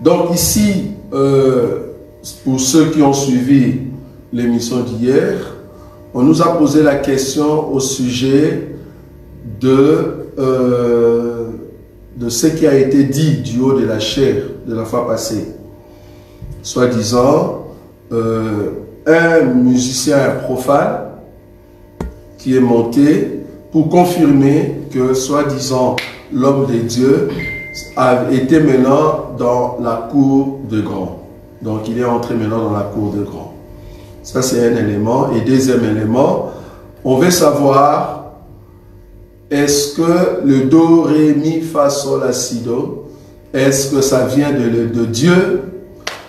Donc ici, pour ceux qui ont suivi l'émission d'hier, on nous a posé la question au sujet de ce qui a été dit du haut de la chair de la fois passée. Soi-disant, un musicien profane qui est monté pour confirmer que, soi-disant, l'homme de Dieu a été maintenant dans la cour de grand. Donc, il est entré maintenant dans la cour de grand. Ça, c'est un élément. Et deuxième élément, on veut savoir, est-ce que le do, ré, mi, fa, sol, la, si, do, est-ce que ça vient de Dieu?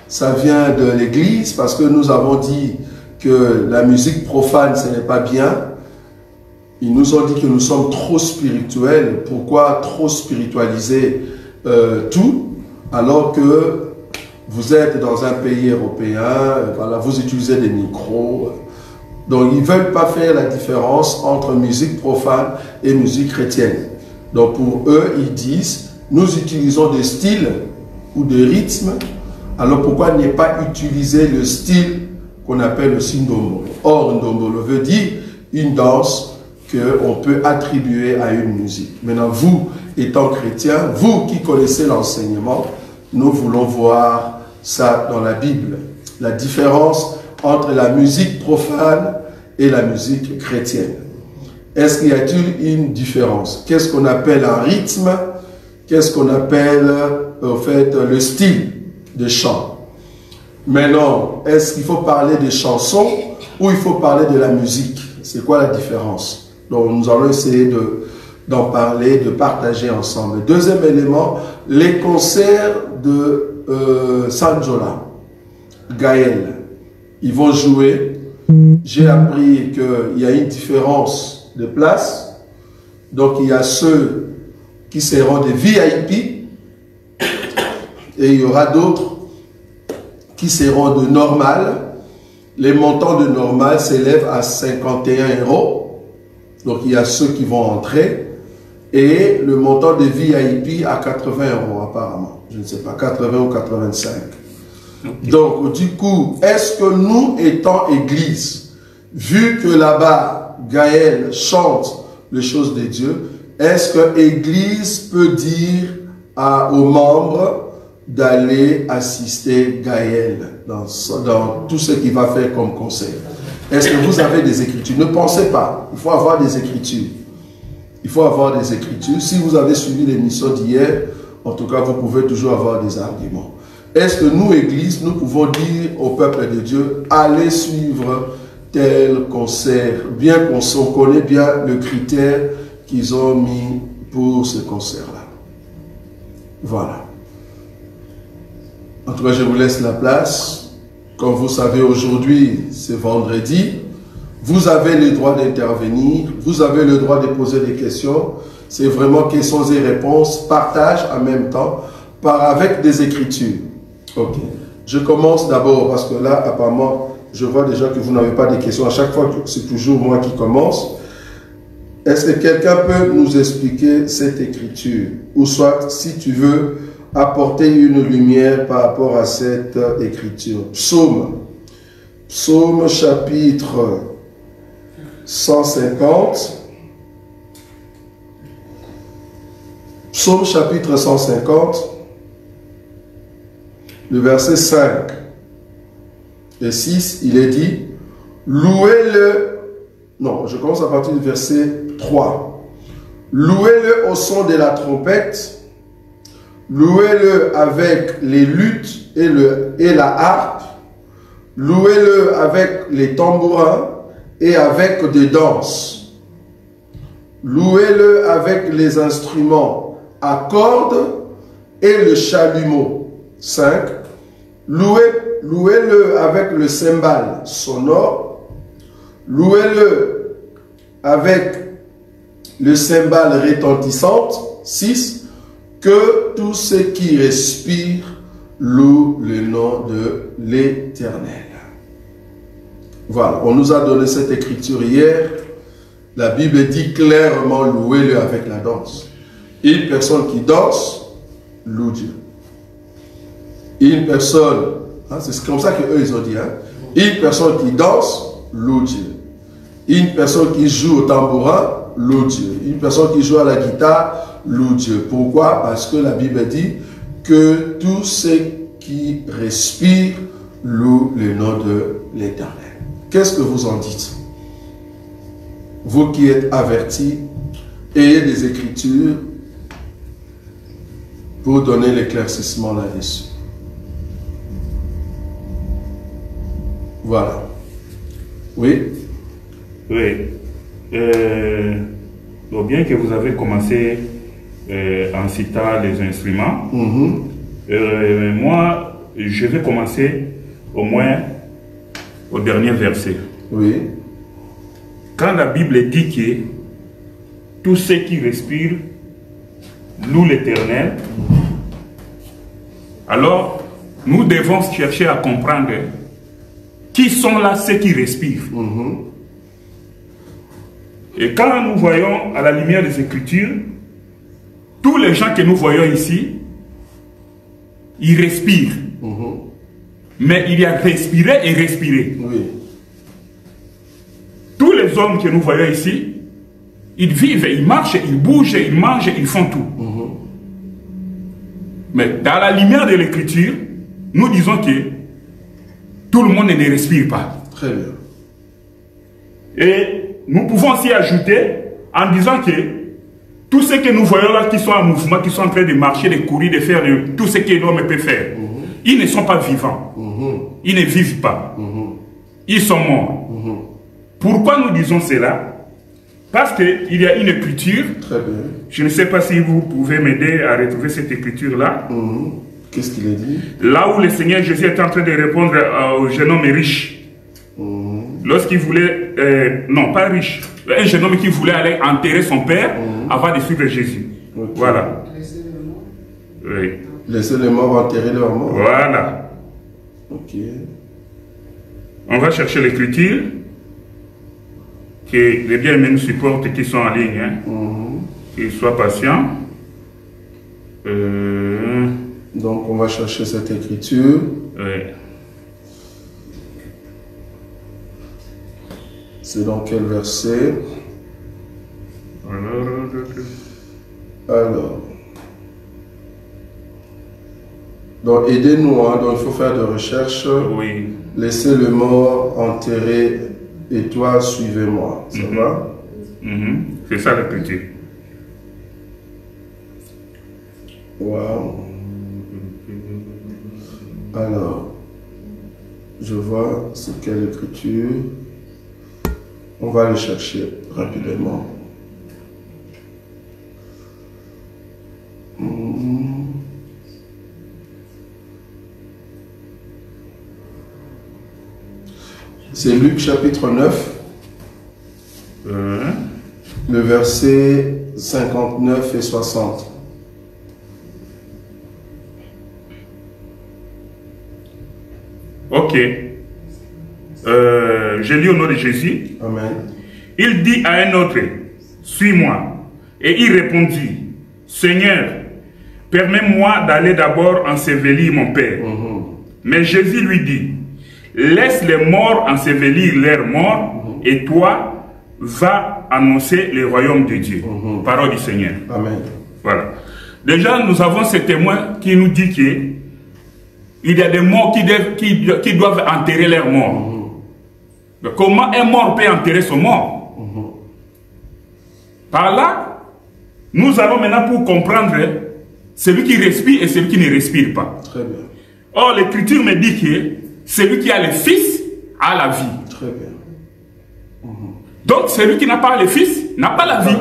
Ça vient de l'Église? Parce que nous avons dit que la musique profane, ce n'est pas bien. Ils nous ont dit que nous sommes trop spirituels. Pourquoi trop spiritualiser tout, alors que vous êtes dans un pays européen, voilà, vous utilisez des micros. Donc, ils ne veulent pas faire la différence entre musique profane et musique chrétienne. Donc, pour eux, ils disent, nous utilisons des styles ou des rythmes, alors pourquoi ne pas utiliser le style qu'on appelle le sindombolo? Or, ndombolo veut dire une danse qu'on peut attribuer à une musique. Maintenant, vous, étant chrétien, vous qui connaissez l'enseignement, nous voulons voir ça dans la Bible. La différence entre la musique profane et la musique chrétienne. Est-ce qu'il y a-t-il une différence? Qu'est-ce qu'on appelle un rythme? Qu'est-ce qu'on appelle, en fait, le style de chant? Maintenant, est-ce qu'il faut parler des chansons ou il faut parler de la musique? C'est quoi la différence? Donc, nous allons essayer d'en parler, de partager ensemble. Deuxième élément, les concerts de Sanjola, Gaël. Ils vont jouer. J'ai appris qu'il y a une différence de place. Donc, il y a ceux qui seront des VIP et il y aura d'autres qui seront de normal. Les montants de normal s'élèvent à 51 €. Donc, il y a ceux qui vont entrer. Et le montant de VIP à 80 € apparemment. Je ne sais pas, 80 ou 85. Okay. Donc, du coup, est-ce que nous, étant Église, vu que là-bas, Gaël chante les choses de Dieu, est-ce que l'Église peut dire aux membres d'aller assister Gaël dans tout ce qu'il va faire comme concert? Est-ce que vous avez des écritures? Ne pensez pas, il faut avoir des écritures. Il faut avoir des écritures. Si vous avez suivi l'émission d'hier, en tout cas, vous pouvez toujours avoir des arguments. Est-ce que nous, Église, nous pouvons dire au peuple de Dieu, allez suivre tel concert, bien qu'on connaît bien le critère qu'ils ont mis pour ce concert-là? Voilà. En tout cas, je vous laisse la place. Comme vous savez, aujourd'hui, c'est vendredi. Vous avez le droit d'intervenir. Vous avez le droit de poser des questions. C'est vraiment questions et réponses. Partage en même temps avec des écritures. Ok. Je commence d'abord parce que là, apparemment, je vois déjà que vous n'avez pas de questions. À chaque fois, c'est toujours moi qui commence. Est-ce que quelqu'un peut nous expliquer cette écriture? Ou soit, si tu veux, apporter une lumière par rapport à cette écriture. Psaume chapitre 150. Psaume chapitre 150, le verset 5 et 6, il est dit, louez-le, non, je commence à partir du verset 3. Louez-le au son de la trompette, louez-le avec les luttes et la harpe, louez-le avec les tambourins et avec des danses. Louez-le avec les instruments à cordes et le chalumeau. 5. Louez-le avec le cymbale sonore. Louez-le avec le cymbale retentissante. 6. Que tous ceux qui respirent louent le nom de l'Éternel. Voilà, on nous a donné cette écriture hier. La Bible dit clairement, louez-le avec la danse. Une personne qui danse, loue Dieu. Une personne, hein, c'est comme ça qu'eux ils ont dit, hein, une personne qui danse, loue Dieu. Une personne qui joue au tambourin, loue Dieu. Une personne qui joue à la guitare, loue Dieu. Pourquoi? Parce que la Bible dit que tous ceux qui respirent louent le nom de l'Éternel. Qu'est-ce que vous en dites? Vous qui êtes avertis, ayez des Écritures pour donner l'éclaircissement là-dessus. Voilà. Oui? Oui. Donc bien que vous avez commencé en citant les instruments, moi, je vais commencer au moins au dernier verset. Oui. Quand la Bible dit que tous ceux qui respirent louent l'Éternel, alors nous devons chercher à comprendre qui sont là ceux qui respirent. Et quand nous voyons à la lumière des Écritures, tous les gens que nous voyons ici, ils respirent. Mais il y a respirer et respirer. Oui. Tous les hommes que nous voyons ici, ils vivent, ils marchent, ils bougent, ils mangent, ils font tout. Mais dans la lumière de l'Écriture, nous disons que tout le monde ne respire pas. Très bien. Et nous pouvons aussi ajouter en disant que tous ceux que nous voyons là qui sont en mouvement, qui sont en train de marcher, de courir, de faire tout ce que l'homme peut faire, ils ne sont pas vivants. Ils ne vivent pas. Ils sont morts. Pourquoi nous disons cela? Parce qu'il y a une écriture. Très bien. Je ne sais pas si vous pouvez m'aider à retrouver cette écriture-là. Qu'est-ce qu'il a dit? Là où le Seigneur Jésus est en train de répondre au jeune homme riche. Lorsqu'il voulait, non pas riche, un jeune homme qui voulait aller enterrer son père avant de suivre Jésus. Okay. Voilà. Oui. Laissez les morts enterrer leurs morts. Voilà. Ok. On va chercher l'écriture que les bien-aimés nous supportent et qui sont en ligne. Hein. Qu'ils soient patients. Donc on va chercher cette écriture. Oui. C'est dans quel verset? Alors. Donc aidez-nous, hein, donc il faut faire de recherche. Oui. Laissez le mort enterrer et toi suivez-moi. Ça va? C'est ça l'écriture. Wow. Alors, je vois c'est quelle écriture. On va le chercher rapidement. C'est Luc chapitre 9, le verset 59 et 60. Ok. Je lis au nom de Jésus. Amen. Il dit à un autre, suis-moi. Et il répondit, Seigneur, permets-moi d'aller d'abord ensevelir mon père. Mais Jésus lui dit, laisse les morts ensevelir leurs morts, et toi, va annoncer le royaume de Dieu. Parole du Seigneur. Amen. Voilà. Déjà, nous avons ce témoin qui nous dit que il y a des morts qui doivent enterrer leurs morts. Comment un mort peut enterrer son mort? Par là, nous allons maintenant pour comprendre celui qui respire et celui qui ne respire pas. Très bien. Or, l'Écriture me dit que celui qui a le Fils a la vie. Très bien. Donc, celui qui n'a pas le Fils n'a pas la vie.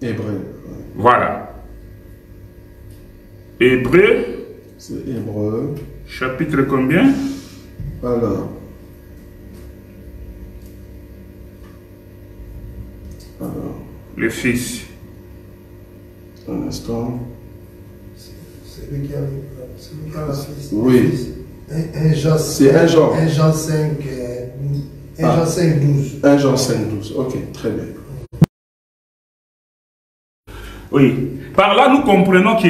Hébreu. Voilà. Hébreu. C'est Hébreu. Chapitre combien? Alors. Le Fils. Un instant. C'est lui qui a la Fils. Oui. C'est 1 Jean. 1 Jean 5, 1 Jean 5, 12. 1 Jean 5, 12. Ok, très bien. Oui. Par là, nous comprenons que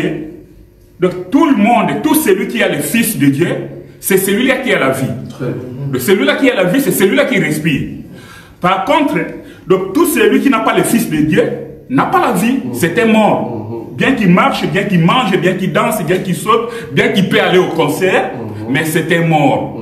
Donc tout le monde, tout celui qui a le Fils de Dieu, c'est celui-là qui a la vie. Celui-là qui a la vie, c'est celui-là qui respire. Par contre, donc tout celui qui n'a pas le Fils de Dieu n'a pas la vie, c'est un mort. Bien qu'il marche, bien qu'il mange, bien qu'il danse, bien qu'il saute, bien qu'il peut aller au concert, mais c'est un mort.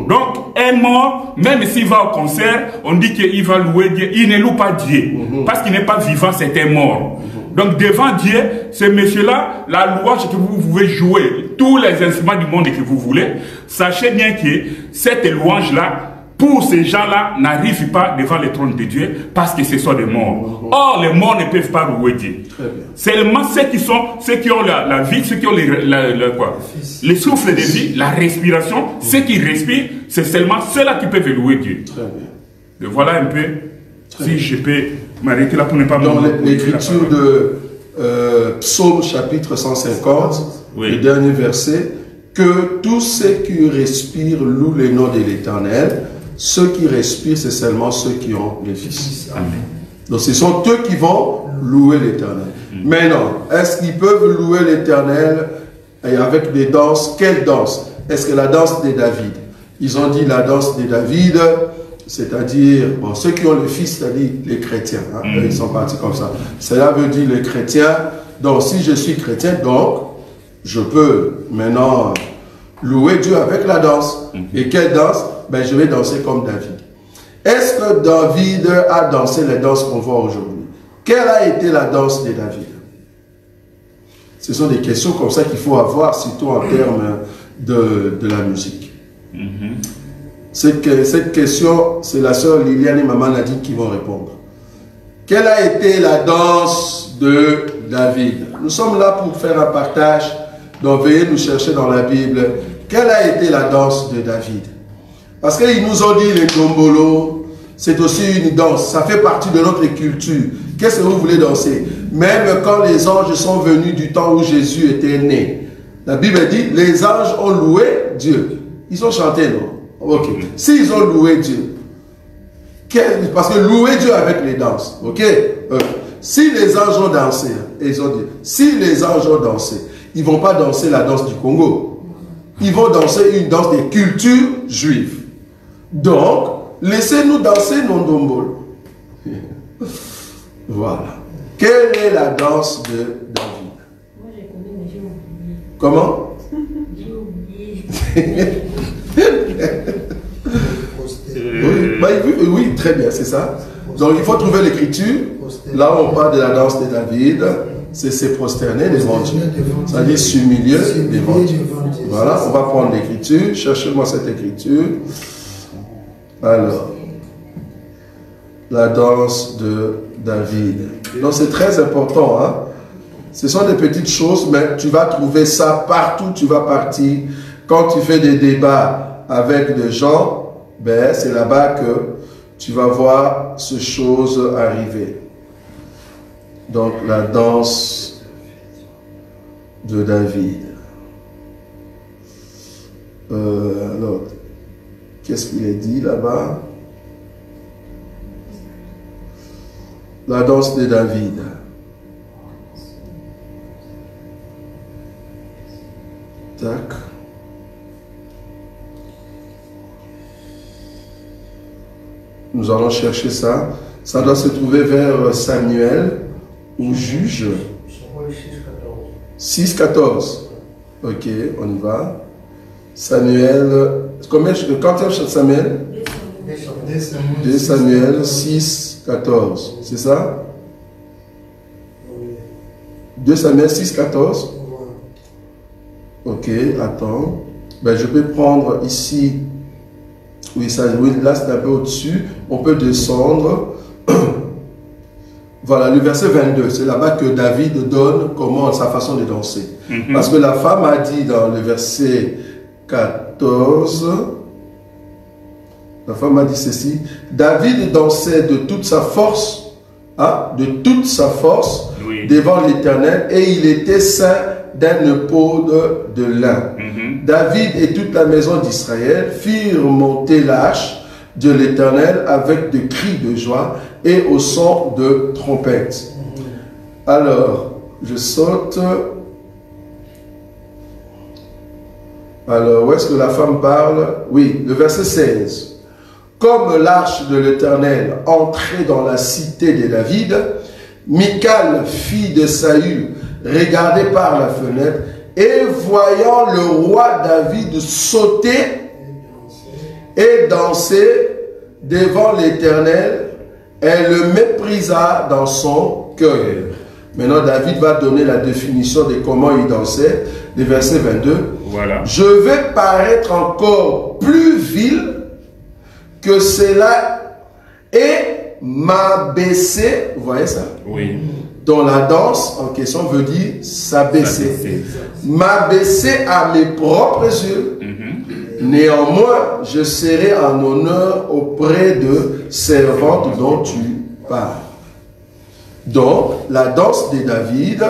Donc, un mort, même s'il va au concert, on dit qu'il va louer Dieu. Il ne loue pas Dieu. Parce qu'il n'est pas vivant, c'est un mort. Donc, devant Dieu, ce monsieur-là, la louange que vous pouvez jouer, tous les instruments du monde que vous voulez, sachez bien que cette louange-là, pour ces gens-là, n'arrive pas devant le trône de Dieu parce que ce sont des morts. Or, les morts ne peuvent pas louer Dieu. Seulement ceux qui ont la vie, ceux qui ont le souffle de vie, la respiration, ceux qui respirent, c'est seulement ceux-là qui peuvent louer Dieu. Et voilà un peu, si je peux m'arrêter là pour ne pas... Dans l'écriture de Psaume chapitre 150, le dernier verset, que tous ceux qui respirent louent le nom de l'Éternel. Ceux qui respirent, c'est seulement ceux qui ont le Fils. Amen. Donc ce sont eux qui vont louer l'Éternel. Maintenant, est-ce qu'ils peuvent louer l'Éternel avec des danses? Quelle danse? Est-ce que la danse de David? Ils ont dit la danse de David, c'est-à-dire, bon, ceux qui ont le Fils, c'est-à-dire les chrétiens. Ils sont partis comme ça. Cela veut dire les chrétiens. Donc si je suis chrétien, donc je peux maintenant louer Dieu avec la danse. Et quelle danse? Ben, je vais danser comme David. Est-ce que David a dansé les danses qu'on voit aujourd'hui? Quelle a été la danse de David? Ce sont des questions comme ça qu'il faut avoir, surtout en termes de la musique. Cette question, c'est la sœur Liliane et Maman Nadine qui vont répondre. Quelle a été la danse de David? Nous sommes là pour faire un partage, donc veuillez nous chercher dans la Bible. Quelle a été la danse de David? Parce qu'ils nous ont dit les tombolo, c'est aussi une danse, ça fait partie de notre culture. Qu'est-ce que vous voulez danser? Même quand les anges sont venus du temps où Jésus était né, la Bible dit, les anges ont loué Dieu. Ils ont chanté, non? Ok. S'ils ont loué Dieu, parce que louer Dieu avec les danses, ok? Si les anges ont dansé, ils ont dit, si les anges ont dansé, ils ne vont pas danser la danse du Congo. Ils vont danser une danse des cultures juives. Donc, laissez-nous danser nos ndombolo. Voilà. Quelle est la danse de David? Moi, je connais, mais j'ai oublié. Comment? J'ai oublié. Oui, très bien, c'est ça. Donc, il faut trouver l'écriture. Là, on parle de la danse de David. C'est se prosterner devant Dieu. C'est-à-dire s'humilier devant Dieu. Voilà, on va prendre l'écriture. Cherchez-moi cette écriture. Alors, la danse de David. Donc c'est très important. Hein? Ce sont des petites choses, mais tu vas trouver ça partout. Tu vas partir. Quand tu fais des débats avec des gens, ben, c'est là-bas que tu vas voir ces choses arriver. Donc la danse de David. Alors, qu'est-ce qu'il est dit là-bas? La danse de David. Tac. Nous allons chercher ça. Ça doit se trouver vers Samuel ou Juge. 6-14. Ok, on y va. Samuel. Quand est-ce Samuel? 2 Samuel 6-14. C'est ça? 2 Samuel 6-14. Ok, attends. Ben, je peux prendre ici. Oui, ça, oui, là c'est un peu au-dessus. On peut descendre. Voilà, le verset 22. C'est là-bas que David donne comment sa façon de danser. Parce que la femme a dit dans le verset 14, la femme a dit ceci: David dansait de toute sa force, hein, de toute sa force, oui, devant l'Éternel, et il était ceint d'un épaule de lin. David et toute la maison d'Israël firent monter l'arche de l'Éternel avec des cris de joie et au son de trompette. Alors, je saute. Alors, où est-ce que la femme parle? Oui, le verset 16. Comme l'arche de l'Éternel entrait dans la cité de David, Michal, fille de Saül, regardait par la fenêtre et voyant le roi David sauter et danser devant l'Éternel, elle le méprisa dans son cœur. Maintenant, David va donner la définition de comment il dansait, le verset 22. Voilà. Je vais paraître encore plus vil que cela et m'abaisser. Vous voyez ça? Oui. Donc la danse en question veut dire s'abaisser. M'abaisser à mes propres yeux. Néanmoins, je serai en honneur auprès de servantes dont tu parles. Donc, la danse de David,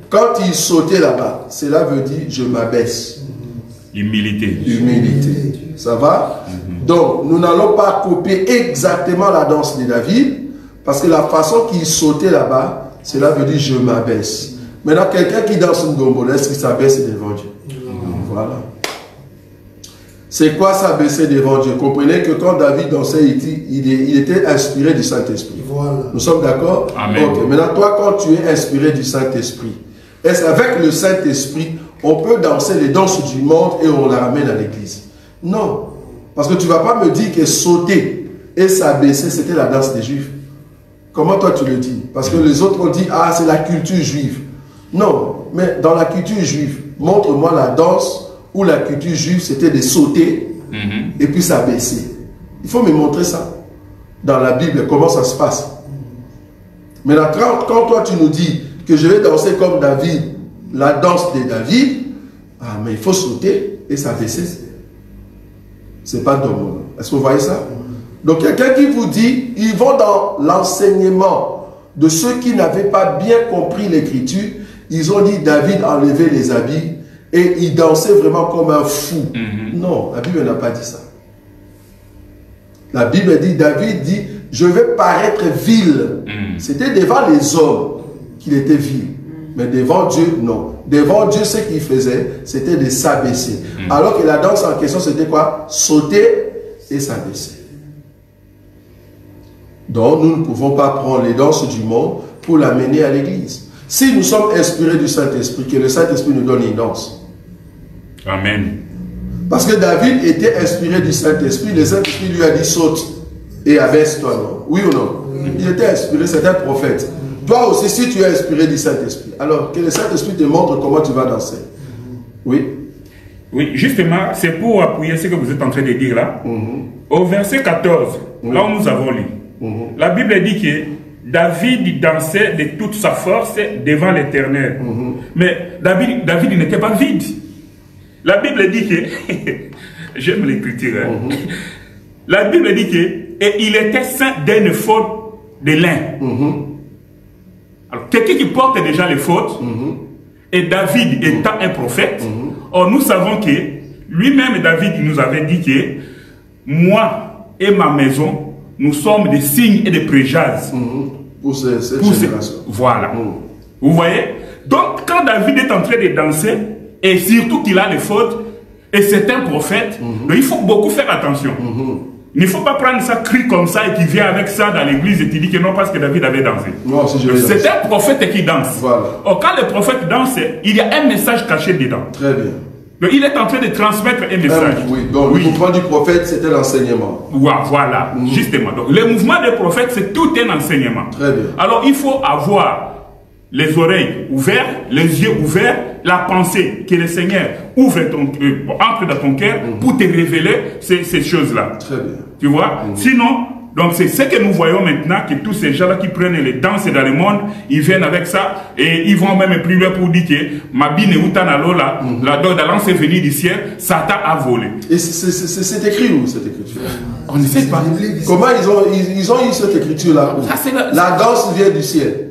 quand il sautait là-bas, cela veut dire je m'abaisse. Humilité. Humilité. Ça va? Donc, nous n'allons pas copier exactement la danse de David, parce que la façon qu'il sautait là-bas, cela veut dire je m'abaisse. Maintenant, quelqu'un qui danse une dombolo, est-ce qu'il s'abaisse devant Dieu? Voilà. C'est quoi s'abaisser devant Dieu? Comprenez que quand David dansait, il était inspiré du Saint-Esprit. Voilà. Nous sommes d'accord? Amen. Ok. Maintenant, toi, quand tu es inspiré du Saint-Esprit, est-ce qu'avec le Saint-Esprit, on peut danser les danses du monde et on la ramène à l'église? Non. Parce que tu ne vas pas me dire que sauter et s'abaisser, c'était la danse des Juifs. Comment toi tu le dis? Parce que les autres ont dit, ah, c'est la culture juive. Non. Mais dans la culture juive, montre-moi la danse où la culture juive, c'était de sauter et puis s'abaisser. Il faut me montrer ça. Dans la Bible, comment ça se passe. Maintenant, quand toi tu nous dis que je vais danser comme David, la danse de David, ah, mais il faut sauter et s'abaisser. C'est pas dommage. Est-ce que vous voyez ça? Donc, quelqu'un qui vous dit, ils vont dans l'enseignement de ceux qui n'avaient pas bien compris l'écriture, ils ont dit David enlevait les habits et il dansait vraiment comme un fou. Non, la Bible n'a pas dit ça. La Bible dit, David dit, je vais paraître vil. C'était devant les hommes qu'il était vil. Mais devant Dieu, non. Devant Dieu, ce qu'il faisait, c'était de s'abaisser. Alors que la danse en question, c'était quoi? Sauter et s'abaisser. Donc, nous ne pouvons pas prendre les danses du monde pour l'amener à l'église. Si nous sommes inspirés du Saint-Esprit, que le Saint-Esprit nous donne une danse. Amen. Parce que David était inspiré du Saint-Esprit, le Saint-Esprit lui a dit saute et abaisse-toi, non? Oui ou non? Il était inspiré, c'est un prophète. Toi aussi, si tu es inspiré du Saint-Esprit, alors que le Saint-Esprit te montre comment tu vas danser. Oui? Oui, justement, c'est pour appuyer ce que vous êtes en train de dire là. Au verset 14, là où nous avons lu, la Bible dit que David dansait de toute sa force devant l'Éternel. Mais David n'était pas vide. La Bible dit que, j'aime l'écriture, hein? La Bible dit que, et il était saint d'une faute de lin. Alors, quelqu'un qui porte déjà les fautes, et David étant un prophète, or nous savons que, lui-même David nous avait dit que, moi et ma maison, nous sommes des signes et des préjases. Pour cette génération. Voilà. Vous voyez? Donc, quand David est en train de danser, et surtout qu'il a les fautes, et c'est un prophète, donc il faut beaucoup faire attention. Il ne faut pas prendre ça cri comme ça et qui vient avec ça dans l'église et qui dit que non parce que David avait dansé. C'est un prophète qui danse. Voilà. Or, quand le prophète danse, il y a un message caché dedans. Très bien. Donc, il est en train de transmettre un message. Oui, donc le mouvement du prophète, c'était l'enseignement. Voilà, justement. Donc, le mouvement des prophètes, c'est tout un enseignement. Très bien. Alors, il faut avoir les oreilles ouvertes, les yeux ouverts, la pensée que le Seigneur entre dans ton cœur pour te révéler ces choses-là. Très bien. Tu vois? Sinon, donc c'est ce que nous voyons maintenant, que tous ces gens-là qui prennent les danses dans le monde, ils viennent avec ça et ils vont même plus loin pour dire que Mabine Utanalola, la danse est venue du ciel, Satan a volé. Et c'est écrit où cette écriture? On ne sait pas. Comment ils ont eu cette écriture-là? La danse vient du ciel.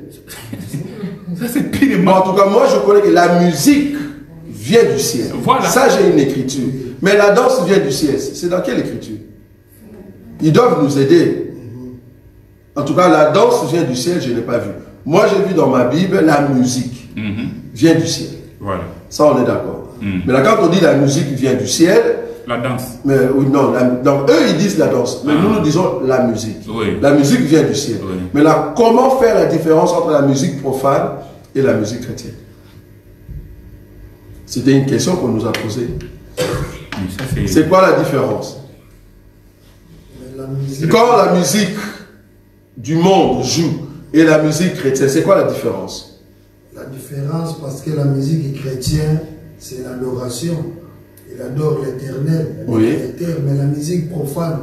Ça c'est pire. En tout cas, moi je connais que la musique vient du ciel. Voilà. Ça j'ai une écriture. Mais la danse vient du ciel. C'est dans quelle écriture? Ils doivent nous aider. En tout cas, la danse vient du ciel, je ne l'ai pas vu. Moi j'ai vu dans ma Bible, la musique vient du ciel. Voilà. Ça on est d'accord. Maintenant, quand on dit la musique vient du ciel, la danse. Mais, oui, non, donc eux ils disent la danse, mais nous disons la musique. Oui. La musique vient du ciel. Oui. Mais là, comment faire la différence entre la musique profane et la musique chrétienne? C'était une question qu'on nous a posée. C'est quoi la différence? Quand la musique du monde joue et la musique chrétienne, c'est quoi la différence? La différence, parce que la musique chrétienne, c'est l'adoration. Il adore l'éternel, oui. Mais la musique profane,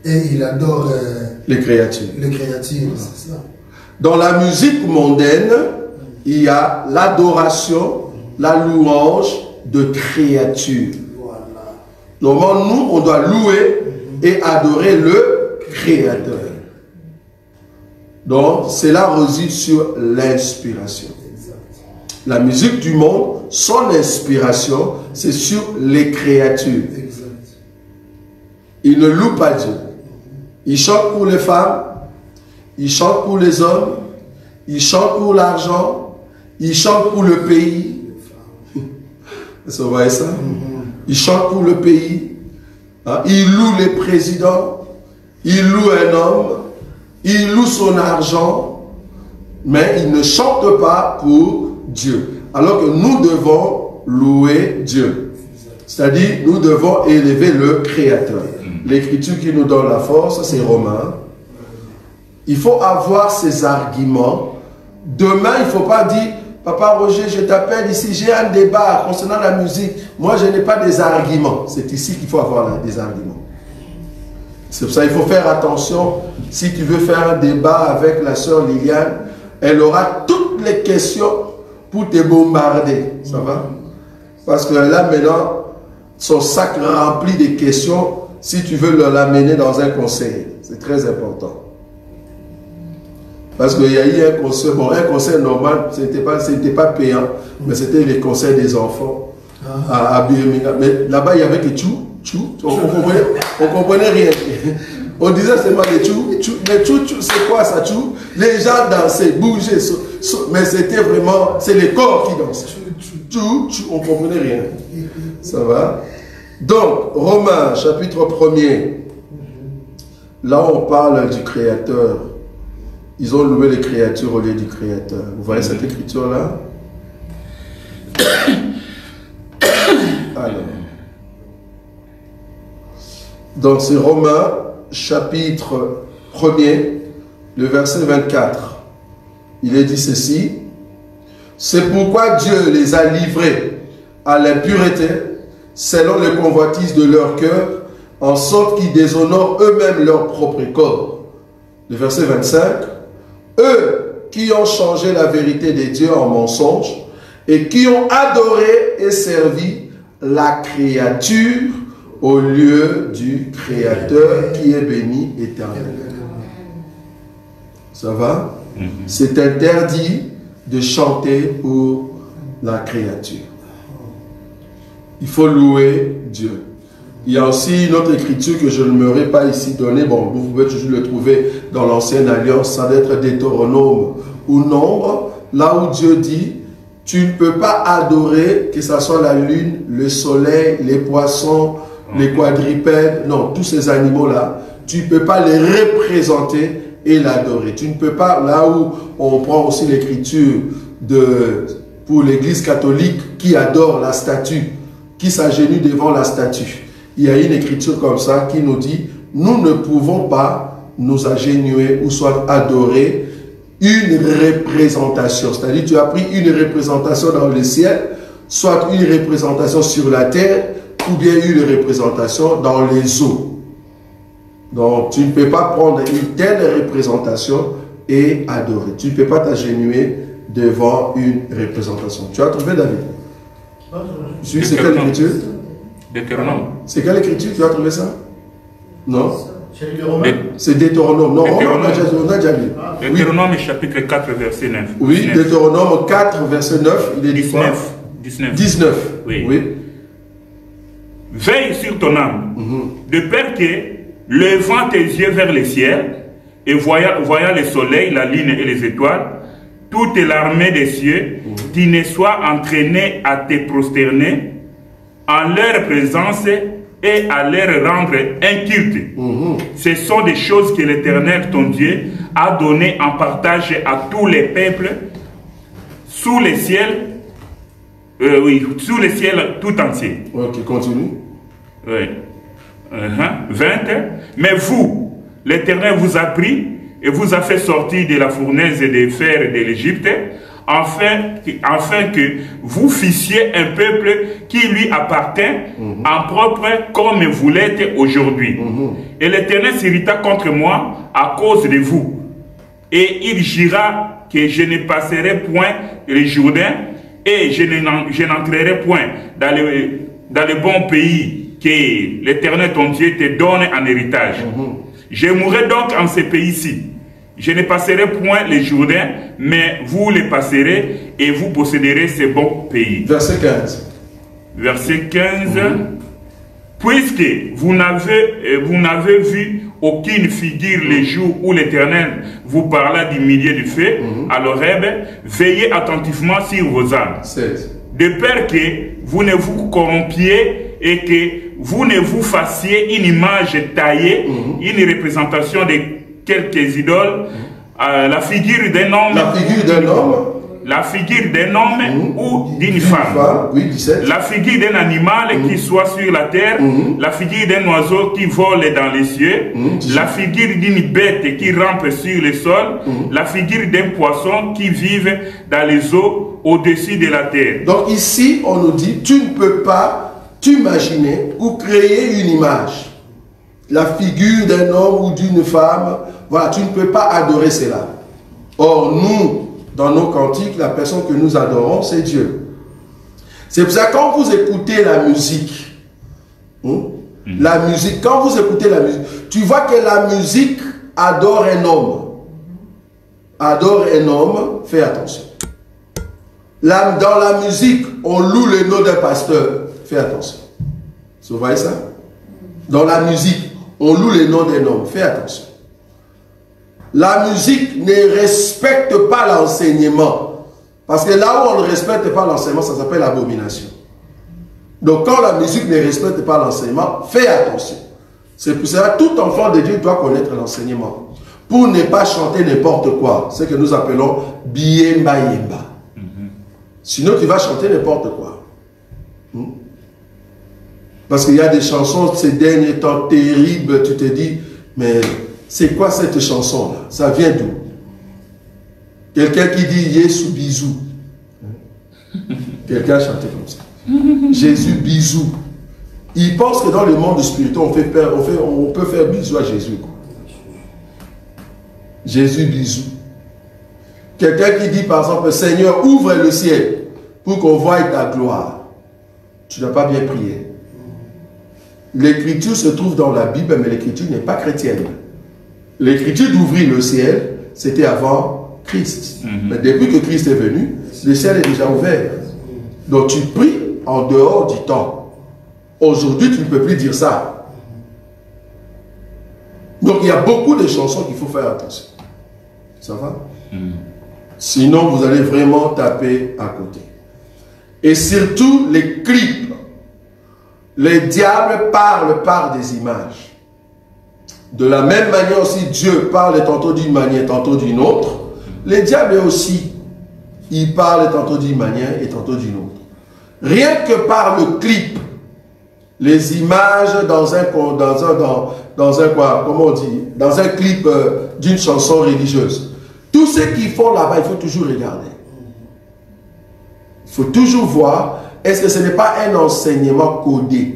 et il adore les créatures. Les créatures, c'est ça. Dans la musique mondaine, il y a l'adoration, la louange de créatures. Voilà. Normalement, nous, on doit louer et adorer le Créateur. Donc, cela réside sur l'inspiration. La musique du monde, son inspiration, c'est sur les créatures. Exact. Il ne loue pas Dieu. Il chante pour les femmes, il chante pour les hommes, il chante pour l'argent, il chante pour le pays. Vous voyez ça? Il chante pour le pays. Il loue les présidents, il loue un homme, il loue son argent, mais il ne chante pas pour Dieu. Alors que nous devons louer Dieu. C'est-à-dire, nous devons élever le Créateur. L'écriture qui nous donne la force, c'est Romains. Il faut avoir ces arguments. Demain, il ne faut pas dire, Papa Roger, je t'appelle ici, j'ai un débat concernant la musique. Moi, je n'ai pas des arguments. C'est ici qu'il faut avoir des arguments. C'est pour ça qu'il faut faire attention. Si tu veux faire un débat avec la sœur Liliane, elle aura toutes les questions pour te bombarder. Ça va? Parce que là, maintenant, son sac rempli de questions, si tu veux l'amener dans un conseil, c'est très important. Parce qu'il y a eu un conseil, bon, un conseil normal, ce n'était pas payant, mais c'était les conseils des enfants à Birmingham. Mais là-bas, il y avait que tchou, on comprenait rien. On disait seulement les tchou, mais tchou, c'est quoi ça, tchou? Les gens dansaient, bougeaient, mais c'était vraiment, c'est les corps qui dansaient. Tchou, on comprenait rien. Ça va? Donc, Romains, chapitre 1er, là on parle du Créateur. Ils ont loué les créatures au lieu du Créateur. Vous voyez cette écriture-là? Alors. Donc c'est Romains, chapitre 1er, le verset 24. Il est dit ceci. C'est pourquoi Dieu les a livrés à l'impureté, selon les convoitises de leur cœur, en sorte qu'ils déshonorent eux-mêmes leur propre corps. Le verset 25. Eux qui ont changé la vérité des dieux en mensonge et qui ont adoré et servi la créature au lieu du Créateur qui est béni éternellement. Ça va? C'est interdit de chanter pour la créature. Il faut louer Dieu. Il y a aussi une autre écriture que je ne m'aurais pas ici donnée. Bon, vous pouvez toujours le trouver dans l'Ancienne Alliance, ça doit être Deutéronome ou Nombre, là où Dieu dit, tu ne peux pas adorer, que ce soit la lune, le soleil, les poissons, les quadrupèdes, non, tous ces animaux-là, tu ne peux pas les représenter et l'adorer. Tu ne peux pas, là où on prend aussi l'écriture pour l'Église catholique qui adore la statue, qui s'agenouille devant la statue. Il y a une écriture comme ça qui nous dit, nous ne pouvons pas nous agenouiller ou soit adorer une représentation. C'est-à-dire, tu as pris une représentation dans le ciel, soit une représentation sur la terre, ou bien une représentation dans les eaux. Donc, tu ne peux pas prendre une telle représentation et adorer. Tu ne peux pas t'agenouiller devant une représentation. Tu as trouvé, David? C'est quelle écriture? Deutéronome. C'est quelle écriture? Tu as trouvé ça? Non? C'est Deutéronome. Non, on a déjà lu. Deutéronome, oui. Chapitre 4, verset 9. Oui, 19. Deutéronome 4, verset 9. Il est 19. Oui. Veille sur ton âme, de peur que, levant tes yeux vers le ciel, et voyant le soleil, la lune et les étoiles, toute l'armée des cieux, tu ne sois entraîné à te prosterner en leur présence et à leur rendre un culte. Ce sont des choses que l'Éternel, ton Dieu, a données en partage à tous les peuples sous les ciels, sous les ciels tout entier. Ok, continue. Oui. 20. Mais vous, l'Éternel vous a pris et vous a fait sortir de la fournaise de fer de l'Égypte, afin que vous fissiez un peuple qui lui appartient en propre comme vous l'êtes aujourd'hui. Et l'Éternel s'irrita contre moi à cause de vous. Et il jura que je ne passerai point le Jourdain et je n'entrerai point dans le bon pays que l'Éternel ton Dieu te donne en héritage. Je mourrai donc en ce pays-ci. Je ne passerai point les Jourdains, mais vous les passerez et vous posséderez ce bon pays. Verset 15. Verset 15. Puisque vous n'avez vu aucune figure les jours où l'Éternel vous parla du milieu du feu à l'Horeb, veillez attentivement sur vos âmes. 16. De peur que vous ne vous corrompiez et que vous ne vous fassiez une image taillée, une représentation de quelques idoles, la figure d'un homme, la figure d'un homme ou d'une femme, oui, 17. la figure d'un animal qui soit sur la terre, la figure d'un oiseau qui vole dans les cieux, la figure d'une bête qui rampe sur le sol, la figure d'un poisson qui vive dans les eaux au-dessus de la terre. Donc ici, on nous dit, tu ne peux pas t'imaginer ou créer une image. La figure d'un homme ou d'une femme, voilà, tu ne peux pas adorer cela. Or, nous, dans nos cantiques, la personne que nous adorons, c'est Dieu. C'est pour ça que quand vous écoutez la musique, quand vous écoutez la musique, tu vois que la musique adore un homme. Adore un homme, fais attention. Dans la musique, on loue le nom d'un pasteur, fais attention. Vous voyez ça? Dans la musique, on loue le nom d'un homme, fais attention. La musique ne respecte pas l'enseignement. Parce que là où on ne respecte pas l'enseignement, ça s'appelle abomination. Donc quand la musique ne respecte pas l'enseignement, fais attention. C'est pour cela que tout enfant de Dieu doit connaître l'enseignement. Pour ne pas chanter n'importe quoi. Ce que nous appelons Biemba Yemba. Sinon tu vas chanter n'importe quoi. Parce qu'il y a des chansons ces derniers temps terribles, tu te dis, mais c'est quoi cette chanson-là? Ça vient d'où? Quelqu'un qui dit Yesu bisou. Quelqu'un chantait comme ça. Jésus bisou. Il pense que dans le monde spirituel, on peut faire bisou à Jésus. Jésus bisou. Quelqu'un qui dit par exemple, Seigneur, ouvre le ciel pour qu'on voie ta gloire. Tu n'as pas bien prié. L'écriture se trouve dans la Bible, mais l'écriture n'est pas chrétienne. L'écriture d'ouvrir le ciel, c'était avant Christ. Mais depuis que Christ est venu, le ciel est déjà ouvert. Donc tu pries en dehors du temps. Aujourd'hui, tu ne peux plus dire ça. Donc il y a beaucoup de chansons qu'il faut faire attention. Ça va? Sinon, vous allez vraiment taper à côté. Et surtout, les clips. Les diables parlent par des images. De la même manière aussi, Dieu parle tantôt d'une manière, tantôt d'une autre. Les diables aussi, ils parlent tantôt d'une manière et tantôt d'une autre. Rien que par le clip, les images dans un clip d'une chanson religieuse. Tout ce qu'ils font là-bas, il faut toujours regarder. Il faut toujours voir, est-ce que ce n'est pas un enseignement codé?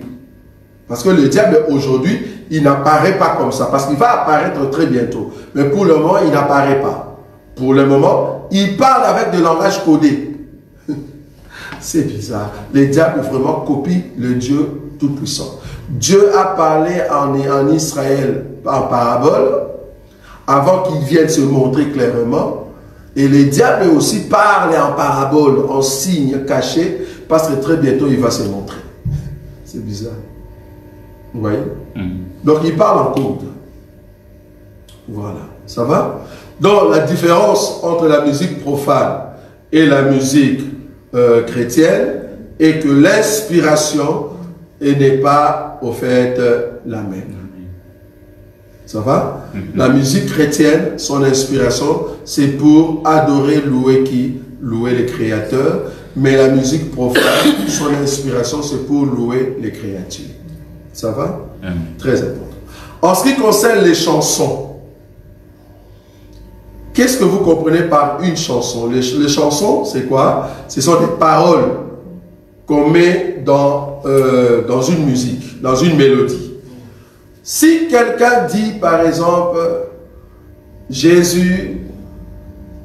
Parce que le diable aujourd'hui, il n'apparaît pas comme ça. Parce qu'il va apparaître très bientôt. Mais pour le moment, il n'apparaît pas. Pour le moment, il parle avec des langages codés. C'est bizarre. Le diable vraiment copie le Dieu Tout-Puissant. Dieu a parlé en Israël en parabole, avant qu'il vienne se montrer clairement. Et le diable aussi parle en parabole, en signe caché, parce que très bientôt il va se montrer. C'est bizarre. Vous voyez? Donc il parle en code. Voilà. Ça va? Donc la différence entre la musique profane et la musique chrétienne est que l'inspiration et n'est pas au fait la même. Ça va? La musique chrétienne, son inspiration, c'est pour adorer, louer qui? Louer les créateurs. Mais la musique profane, son inspiration, c'est pour louer les créatures. Ça va? Très important. En ce qui concerne les chansons, qu'est-ce que vous comprenez par une chanson? Les chansons, c'est quoi? Ce sont des paroles qu'on met dans une musique, dans une mélodie. Si quelqu'un dit, par exemple, Jésus...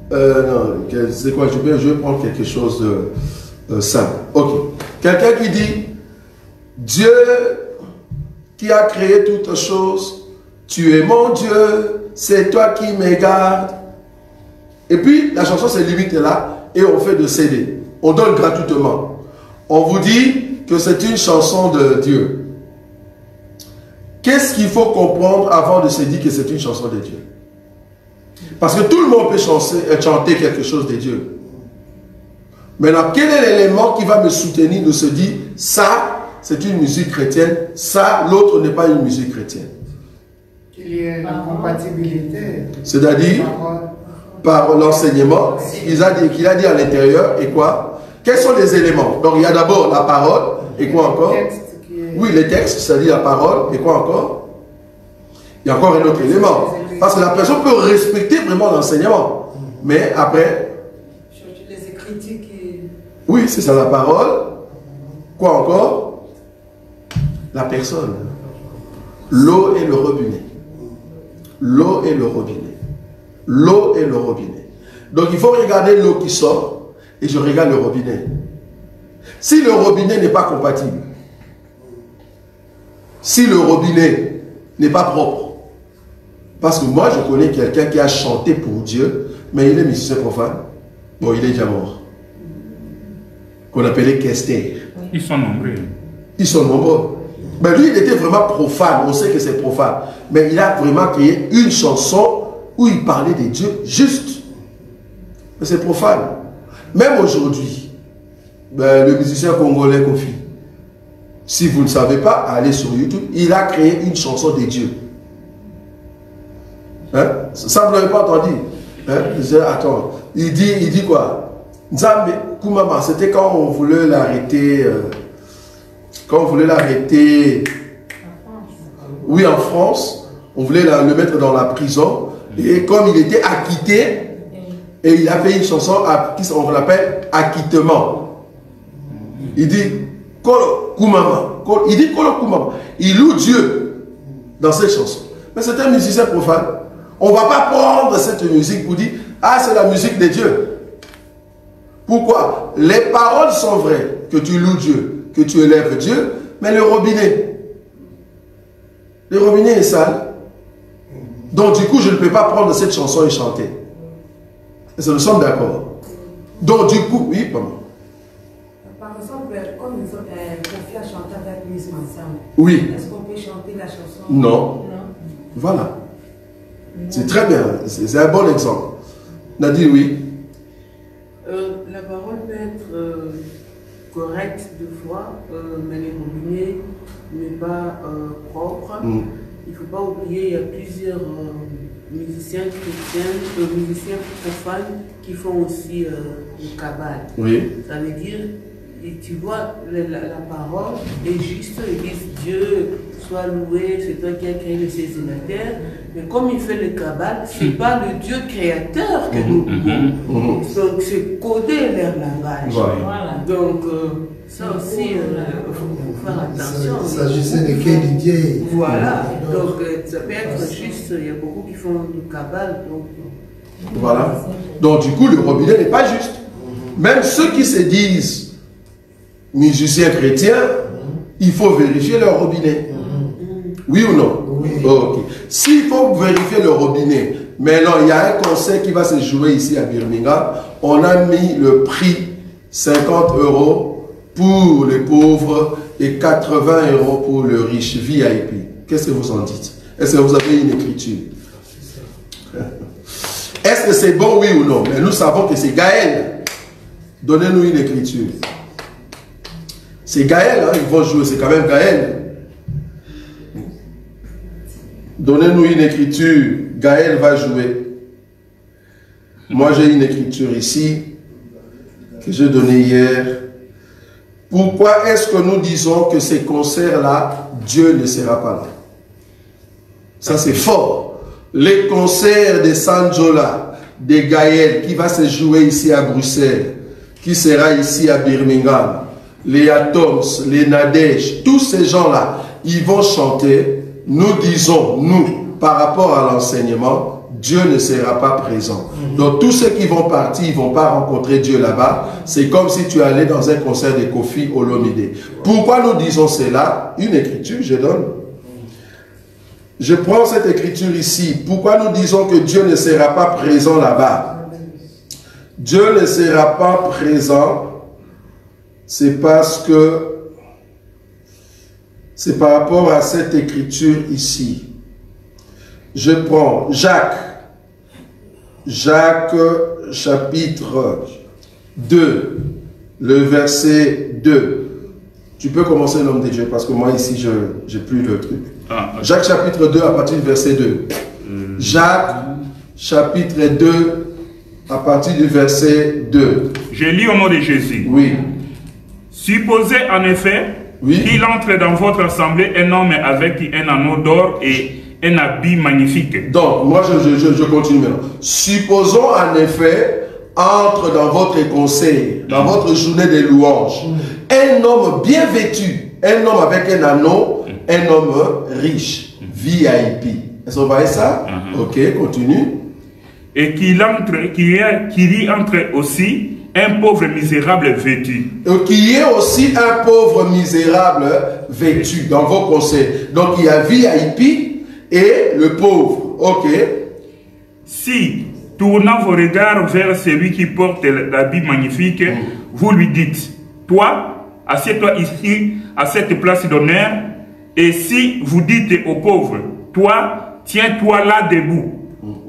non, c'est quoi? Je vais prendre quelque chose de simple. Ok. Quelqu'un qui dit, Dieu qui a créé toutes choses, tu es mon Dieu, c'est toi qui me gardes. Et puis, la chanson se limite là, et on fait de CD. On donne gratuitement. On vous dit que c'est une chanson de Dieu. Qu'est-ce qu'il faut comprendre avant de se dire que c'est une chanson de Dieu? Parce que tout le monde peut chanter quelque chose de Dieu. Maintenant, quel est l'élément qui va me soutenir de se dire, ça, c'est une musique chrétienne, ça, l'autre n'est pas une musique chrétienne? Il y a une compatibilité. C'est-à-dire, par l'enseignement qu'il a dit à l'intérieur, et quoi? Quels sont les éléments? Donc, il y a d'abord la parole, et quoi encore? Oui, les textes, c'est-à-dire la parole, et quoi encore? Il y a encore un autre élément. Parce que la personne peut respecter vraiment l'enseignement. Mais après... Les écritures qui... Oui, c'est ça, la parole. Quoi encore? La personne. L'eau et le robinet. L'eau et le robinet. L'eau et le robinet. Donc il faut regarder l'eau qui sort et je regarde le robinet. Si le robinet n'est pas compatible, si le robinet n'est pas propre, parce que moi je connais quelqu'un qui a chanté pour Dieu, mais il est musicien profane. Bon, il est déjà mort. Qu'on appelait Kester. Ils sont nombreux. Ils sont nombreux. Mais lui, il était vraiment profane. On sait que c'est profane. Mais il a vraiment créé une chanson où il parlait de Dieu juste. Mais c'est profane. Même aujourd'hui, le musicien congolais Kofi, si vous ne savez pas, allez sur YouTube, il a créé une chanson de Dieu. Hein? Ça, vous n'avez pas entendu? Hein? Attends, il dit quoi? Nzambe Kumama, c'était quand on voulait l'arrêter. Quand on voulait l'arrêter. Oui, en France, on voulait le mettre dans la prison. Et comme il était acquitté, et il a fait une chanson, on l'appelle Acquittement. Il dit Kolo Kumama. Il dit Kolo Kumama. Il loue Dieu dans cette chanson. Mais c'est un musicien profane. On ne va pas prendre cette musique pour dire, ah, c'est la musique de Dieu. Pourquoi? Les paroles sont vraies, que tu loues Dieu, que tu élèves Dieu, mais le robinet est sale. Donc du coup, je ne peux pas prendre cette chanson et chanter. Est-ce que nous sommes d'accord? Donc du coup, oui, pardon. Par exemple, comme nous confions à chanter avec Miss ensemble, oui. Est-ce qu'on peut chanter la chanson? Non. Non. Voilà. C'est très bien. C'est un bon exemple. Nadine, oui. La parole peut être correcte de fois, mais le robinet n'est pas propre. Il ne faut pas oublier, il y a plusieurs musiciens chrétiens, musiciens profanes qui font aussi le cabal. Oui. Ça veut dire, et tu vois, la parole est juste, ils disent Dieu soit loué, c'est toi qui as créé le ciel et la terre. Mais comme il fait le cabal, ce n'est pas le Dieu créateur que nous louons. Donc c'est coder leur langage. Voilà. Donc ça aussi, il faut faire attention. Il s'agissait de quel Dieu. Voilà. Donc ça peut être juste, il y a beaucoup qui font du cabal. Donc, voilà. Donc du coup, le robinet n'est pas juste. Même ceux qui se disent musiciens chrétiens, il faut vérifier leur robinet. Oui ou non? Oui. Ok. S'il faut vérifier le robinet, maintenant il y a un concert qui va se jouer ici à Birmingham. On a mis le prix 50 € pour les pauvres et 80 € pour le riche VIP. Qu'est-ce que vous en dites? Est-ce que vous avez une écriture? Est-ce que c'est bon, oui ou non? Mais nous savons que c'est Gaël. Donnez-nous une écriture. C'est Gaël, hein, ils vont jouer, c'est quand même Gaël. Donnez-nous une écriture, Gaël va jouer. Moi j'ai une écriture ici, que j'ai donnée hier. Pourquoi est-ce que nous disons que ces concerts-là, Dieu ne sera pas là? Ça c'est fort. Les concerts de Sanjola, de Gaël, qui va se jouer ici à Bruxelles, qui sera ici à Birmingham, les Atoms, les Nadège, tous ces gens-là, ils vont chanter. Nous disons, nous, par rapport à l'enseignement, Dieu ne sera pas présent. Donc tous ceux qui vont partir, ils ne vont pas rencontrer Dieu là-bas. C'est comme si tu allais dans un concert de Kofi Olomide. Pourquoi nous disons cela? Une écriture, je donne. Je prends cette écriture ici. Pourquoi nous disons que Dieu ne sera pas présent là-bas? Dieu ne sera pas présent. C'est parce que c'est par rapport à cette écriture ici. Je prends Jacques chapitre 2, le verset 2. Tu peux commencer, l'homme de Dieu, parce que moi ici, je n'ai plus le truc. Jacques chapitre 2 à partir du verset 2. Jacques chapitre 2 à partir du verset 2. Je lis au nom de Jésus. Oui. Supposez en effet qu'il entre dans votre assemblée un homme avec un anneau d'or et un habit magnifique. Donc, moi je continue maintenant. Supposons en effet, entre dans votre conseil, dans votre journée de louanges, un homme bien vêtu, un homme avec un anneau, un homme riche, VIP. Est-ce que vous voyez ça? Ok, continue. Et qu'il y entre aussi un pauvre misérable vêtu. Qu'il y ait aussi un pauvre misérable vêtu dans vos conseils. Donc il y a VIP et le pauvre. Ok. Si, tournant vos regards vers celui qui porte l'habit magnifique, vous lui dites, toi, assieds-toi ici à cette place d'honneur. Et si vous dites au pauvre, toi, tiens-toi là debout.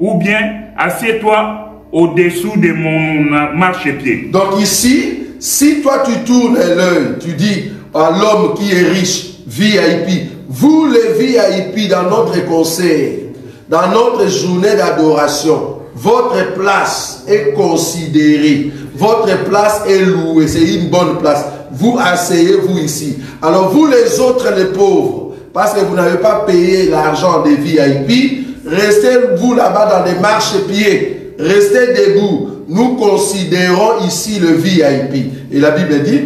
Ou bien, assieds-toi au-dessous de mon marchepied. Donc ici, si toi tu tournes l'œil, tu dis à l'homme qui est riche, VIP, vous les VIP dans notre conseil, dans notre journée d'adoration, votre place est considérée, votre place est louée, c'est une bonne place. Vous asseyez-vous ici. Alors vous les autres, les pauvres, parce que vous n'avez pas payé l'argent des VIP, restez-vous là-bas dans des marchepieds. Restez debout. Nous considérons ici le VIP. Et la Bible dit,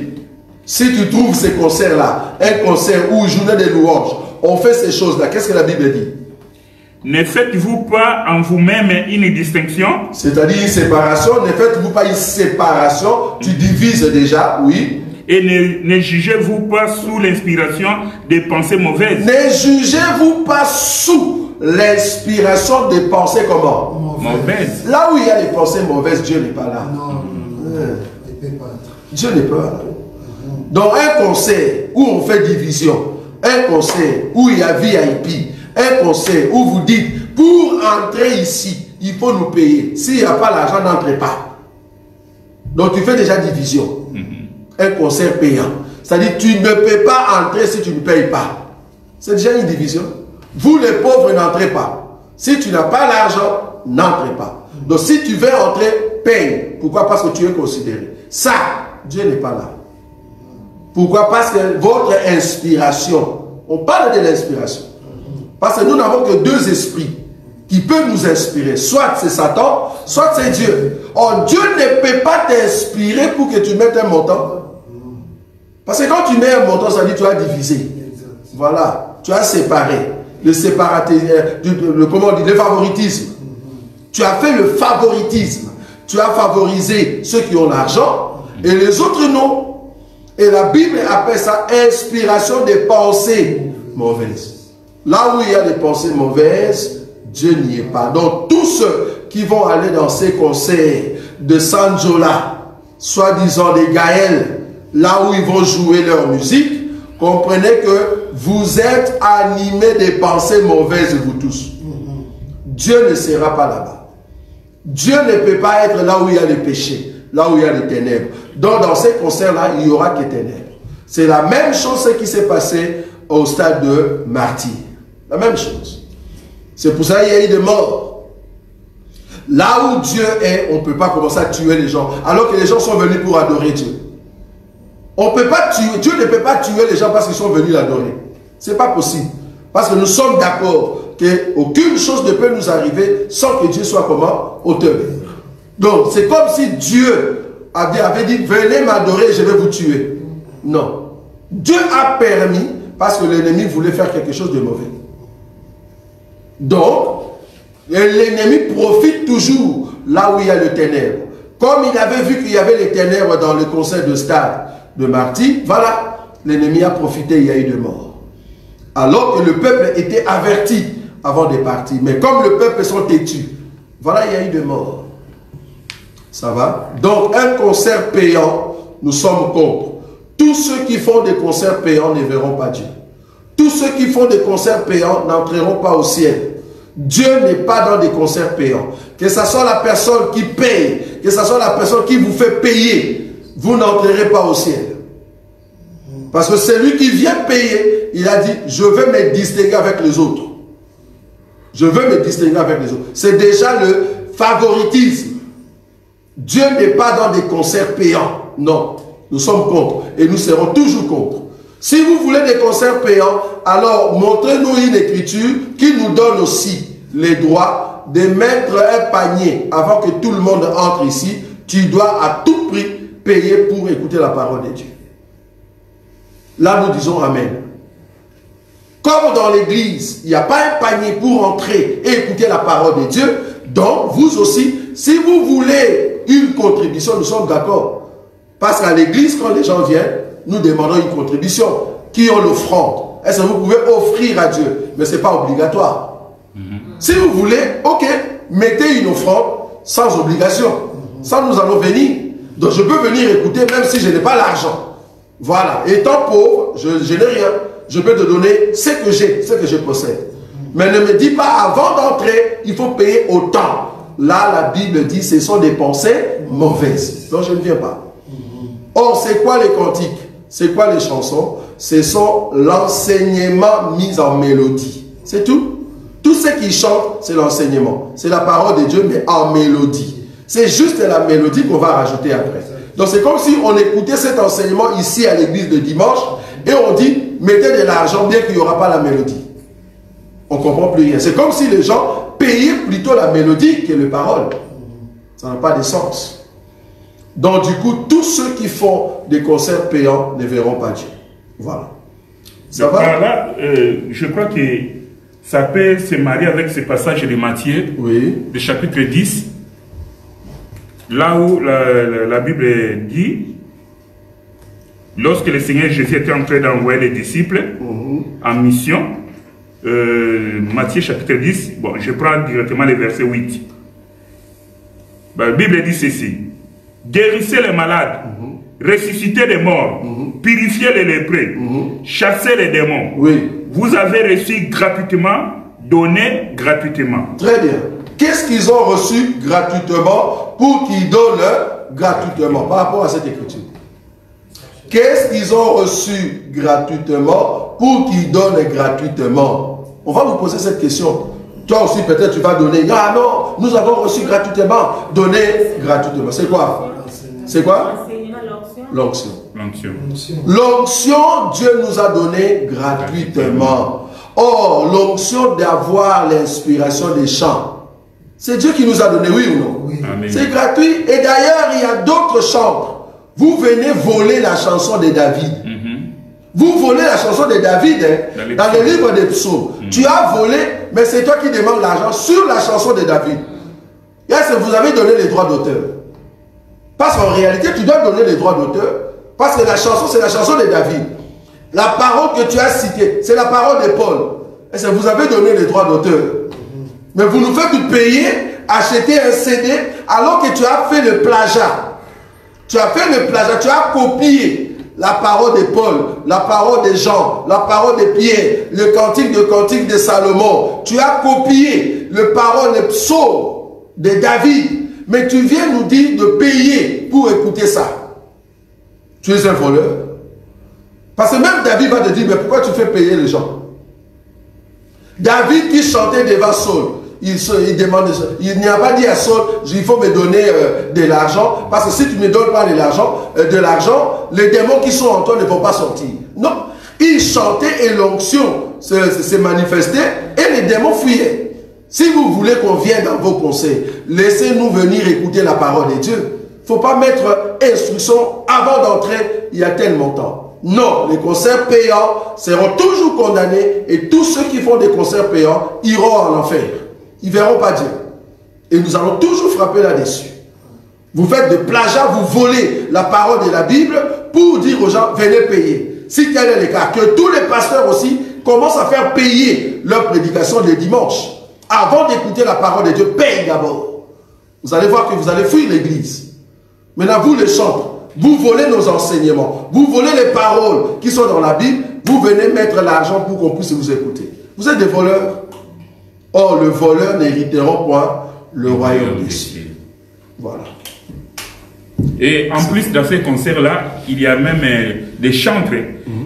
si tu trouves ces concerts-là, un concert ou une journée de louanges, on fait ces choses-là. Qu'est-ce que la Bible dit? Ne faites-vous pas en vous-même une distinction? C'est-à-dire une séparation. Ne faites-vous pas une séparation. Tu divises déjà, oui. Et ne jugez-vous pas sous l'inspiration des pensées mauvaises? Ne jugez-vous pas sous l'inspiration des pensées comment? Mauvaises. Là où il y a des pensées mauvaises, Dieu n'est pas là. Non, il peut pas être. Dieu n'est pas là. Dans un concert où on fait division, un concert où il y a VIP, un concert où vous dites, pour entrer ici, il faut nous payer. S'il n'y a pas l'argent, n'entrez pas. Donc tu fais déjà division. Un concert payant. C'est-à-dire tu ne peux pas entrer si tu ne payes pas. C'est déjà une division. Vous les pauvres n'entrez pas. Si tu n'as pas l'argent, n'entrez pas. Donc si tu veux entrer, paye. Pourquoi? Parce que tu es considéré. Ça, Dieu n'est pas là. Pourquoi? Parce que votre inspiration, on parle de l'inspiration. Parce que nous n'avons que deux esprits qui peuvent nous inspirer. Soit c'est Satan, soit c'est Dieu. Or, Dieu ne peut pas t'inspirer pour que tu mettes un montant. Parce que quand tu mets un montant, ça dit que tu as divisé. Voilà, tu as séparé. Le séparatisme, comment on dit, le favoritisme. Tu as fait le favoritisme. Tu as favorisé ceux qui ont l'argent et les autres non. Et la Bible appelle ça inspiration des pensées mauvaises. Là où il y a des pensées mauvaises, Dieu n'y est pas. Donc tous ceux qui vont aller dans ces concerts de Sanjola, soi-disant des Gaël, là où ils vont jouer leur musique, comprenez que vous êtes animés des pensées mauvaises, vous tous. Dieu ne sera pas là-bas. Dieu ne peut pas être là où il y a les péchés, là où il y a les ténèbres. Donc dans ces concerts-là, il n'y aura que ténèbres. C'est la même chose ce qui s'est passé au stade de martyr. La même chose. C'est pour ça qu'il y a eu des morts. Là où Dieu est, on ne peut pas commencer à tuer les gens, alors que les gens sont venus pour adorer Dieu. On peut pas tuer, Dieu ne peut pas tuer les gens parce qu'ils sont venus l'adorer. Ce n'est pas possible. Parce que nous sommes d'accord qu'aucune chose ne peut nous arriver sans que Dieu soit comment? Auteur. Donc, c'est comme si Dieu avait dit, venez m'adorer, je vais vous tuer. Non. Dieu a permis parce que l'ennemi voulait faire quelque chose de mauvais. Donc, l'ennemi profite toujours là où il y a le ténèbre. Comme il avait vu qu'il y avait les ténèbres dans le conseil de stade de martyr, voilà, l'ennemi a profité, il y a eu de morts. Alors que le peuple était averti avant de partir. Mais comme le peuple sont têtus, voilà, il y a eu de morts. Ça va? Donc, un concert payant, nous sommes contre. Tous ceux qui font des concerts payants ne verront pas Dieu. Tous ceux qui font des concerts payants n'entreront pas au ciel. Dieu n'est pas dans des concerts payants. Que ce soit la personne qui paye, que ce soit la personne qui vous fait payer, vous n'entrerez pas au ciel. Parce que celui qui vient payer, il a dit, je veux me distinguer avec les autres. Je veux me distinguer avec les autres. C'est déjà le favoritisme. Dieu n'est pas dans des concerts payants. Non, nous sommes contre. Et nous serons toujours contre. Si vous voulez des concerts payants, alors montrez-nous une écriture qui nous donne aussi les droits de mettre un panier avant que tout le monde entre ici. Tu dois à tout prix payer pour écouter la parole de Dieu. Là, nous disons Amen. Comme dans l'église, il n'y a pas un panier pour entrer et écouter la parole de Dieu. Donc, vous aussi, si vous voulez une contribution, nous sommes d'accord. Parce qu'à l'église, quand les gens viennent, nous demandons une contribution. Qui ont l'offrande? Est-ce que vous pouvez offrir à Dieu? Mais ce n'est pas obligatoire. Si vous voulez, ok, mettez une offrande sans obligation. Ça, nous allons venir. Donc, je peux venir écouter même si je n'ai pas l'argent. Voilà. Étant pauvre, je n'ai rien. Je peux te donner ce que j'ai, ce que je possède. Mais ne me dis pas, avant d'entrer, il faut payer autant. Là, la Bible dit, ce sont des pensées mauvaises. Donc, je ne viens pas. Or, c'est quoi les cantiques? C'est quoi les chansons? Ce sont l'enseignement mis en mélodie. C'est tout. Tout ce qui chante, c'est l'enseignement. C'est la parole de Dieu, mais en mélodie. C'est juste la mélodie qu'on va rajouter après. Donc, c'est comme si on écoutait cet enseignement ici à l'église de dimanche et on dit, mettez de l'argent bien qu'il n'y aura pas la mélodie. On ne comprend plus rien. C'est comme si les gens payaient plutôt la mélodie que les paroles. Ça n'a pas de sens. Donc, du coup, tous ceux qui font des concerts payants ne verront pas Dieu. Voilà. Ça va? Là, je crois que ça peut se marier avec ce passage de Matthieu, oui, du chapitre 10, là où la Bible dit, lorsque le Seigneur Jésus était en train d'envoyer les disciples en mission, Matthieu chapitre 10, bon, je prends directement le verset 8. La Bible dit ceci: guérissez les malades, ressuscitez les morts, purifiez les lépreux, chassez les démons. Oui. Vous avez reçu gratuitement, donnez gratuitement. Très bien. Qu'est-ce qu'ils ont reçu gratuitement pour qu'ils donnent gratuitement par rapport à cette écriture? Qu'est-ce qu'ils ont reçu gratuitement pour qu'ils donnent gratuitement? On va vous poser cette question. Toi aussi, peut-être tu vas donner. Ah non, nous avons reçu gratuitement. Donner gratuitement. C'est quoi? C'est quoi? L'onction. L'onction, Dieu nous a donné gratuitement. Or, l'onction d'avoir l'inspiration des chants, c'est Dieu qui nous a donné, oui ou non? Oui. C'est gratuit. Et d'ailleurs, il y a d'autres chants. Vous venez voler la chanson de David. Vous volez la chanson de David dans le livre des psaumes. Tu as volé, mais c'est toi qui demandes l'argent sur la chanson de David. Est-ce que vous avez donné les droits d'auteur? Parce qu'en réalité, tu dois donner les droits d'auteur. Parce que la chanson, c'est la chanson de David. La parole que tu as citée, c'est la parole de Paul. Est-ce que vous avez donné les droits d'auteur? Mais vous nous faites payer, acheter un CD, alors que tu as fait le plagiat. Tu as fait le plagiat, tu as copié la parole de Paul, la parole de Jean, la parole de Pierre, le cantique de Salomon. Tu as copié le parole, le psaume de David. Mais tu viens nous dire de payer pour écouter ça. Tu es un voleur. Parce que même David va te dire, mais pourquoi tu fais payer les gens? David qui chantait devant Saul, il demande, il n'y a pas dit à Saul, il faut me donner de l'argent, parce que si tu ne me donnes pas de l'argent, les démons qui sont en toi ne vont pas sortir. Non, il chantait et l'onction se manifestait et les démons fuyaient. Si vous voulez qu'on vienne dans vos conseils, laissez-nous venir écouter la parole de Dieu. Il ne faut pas mettre instruction avant d'entrer, il y a tel montant. Non, les concerts payants seront toujours condamnés et tous ceux qui font des concerts payants iront en enfer. Ils ne verront pas Dieu. Et nous allons toujours frapper là-dessus. Vous faites de plagiat, vous volez la parole de la Bible pour dire aux gens, venez payer. Si tel est le cas, que tous les pasteurs aussi commencent à faire payer leur prédication les dimanches. Avant d'écouter la parole de Dieu, paye d'abord. Vous allez voir que vous allez fuir l'église. Maintenant, vous les chantres. Vous volez nos enseignements, vous volez les paroles qui sont dans la Bible, vous venez mettre l'argent pour qu'on puisse vous écouter. Vous êtes des voleurs. Or, le voleur n'héritera point le royaume des cieux. Voilà. Et en plus, dans ces concerts-là, il y a même des chantres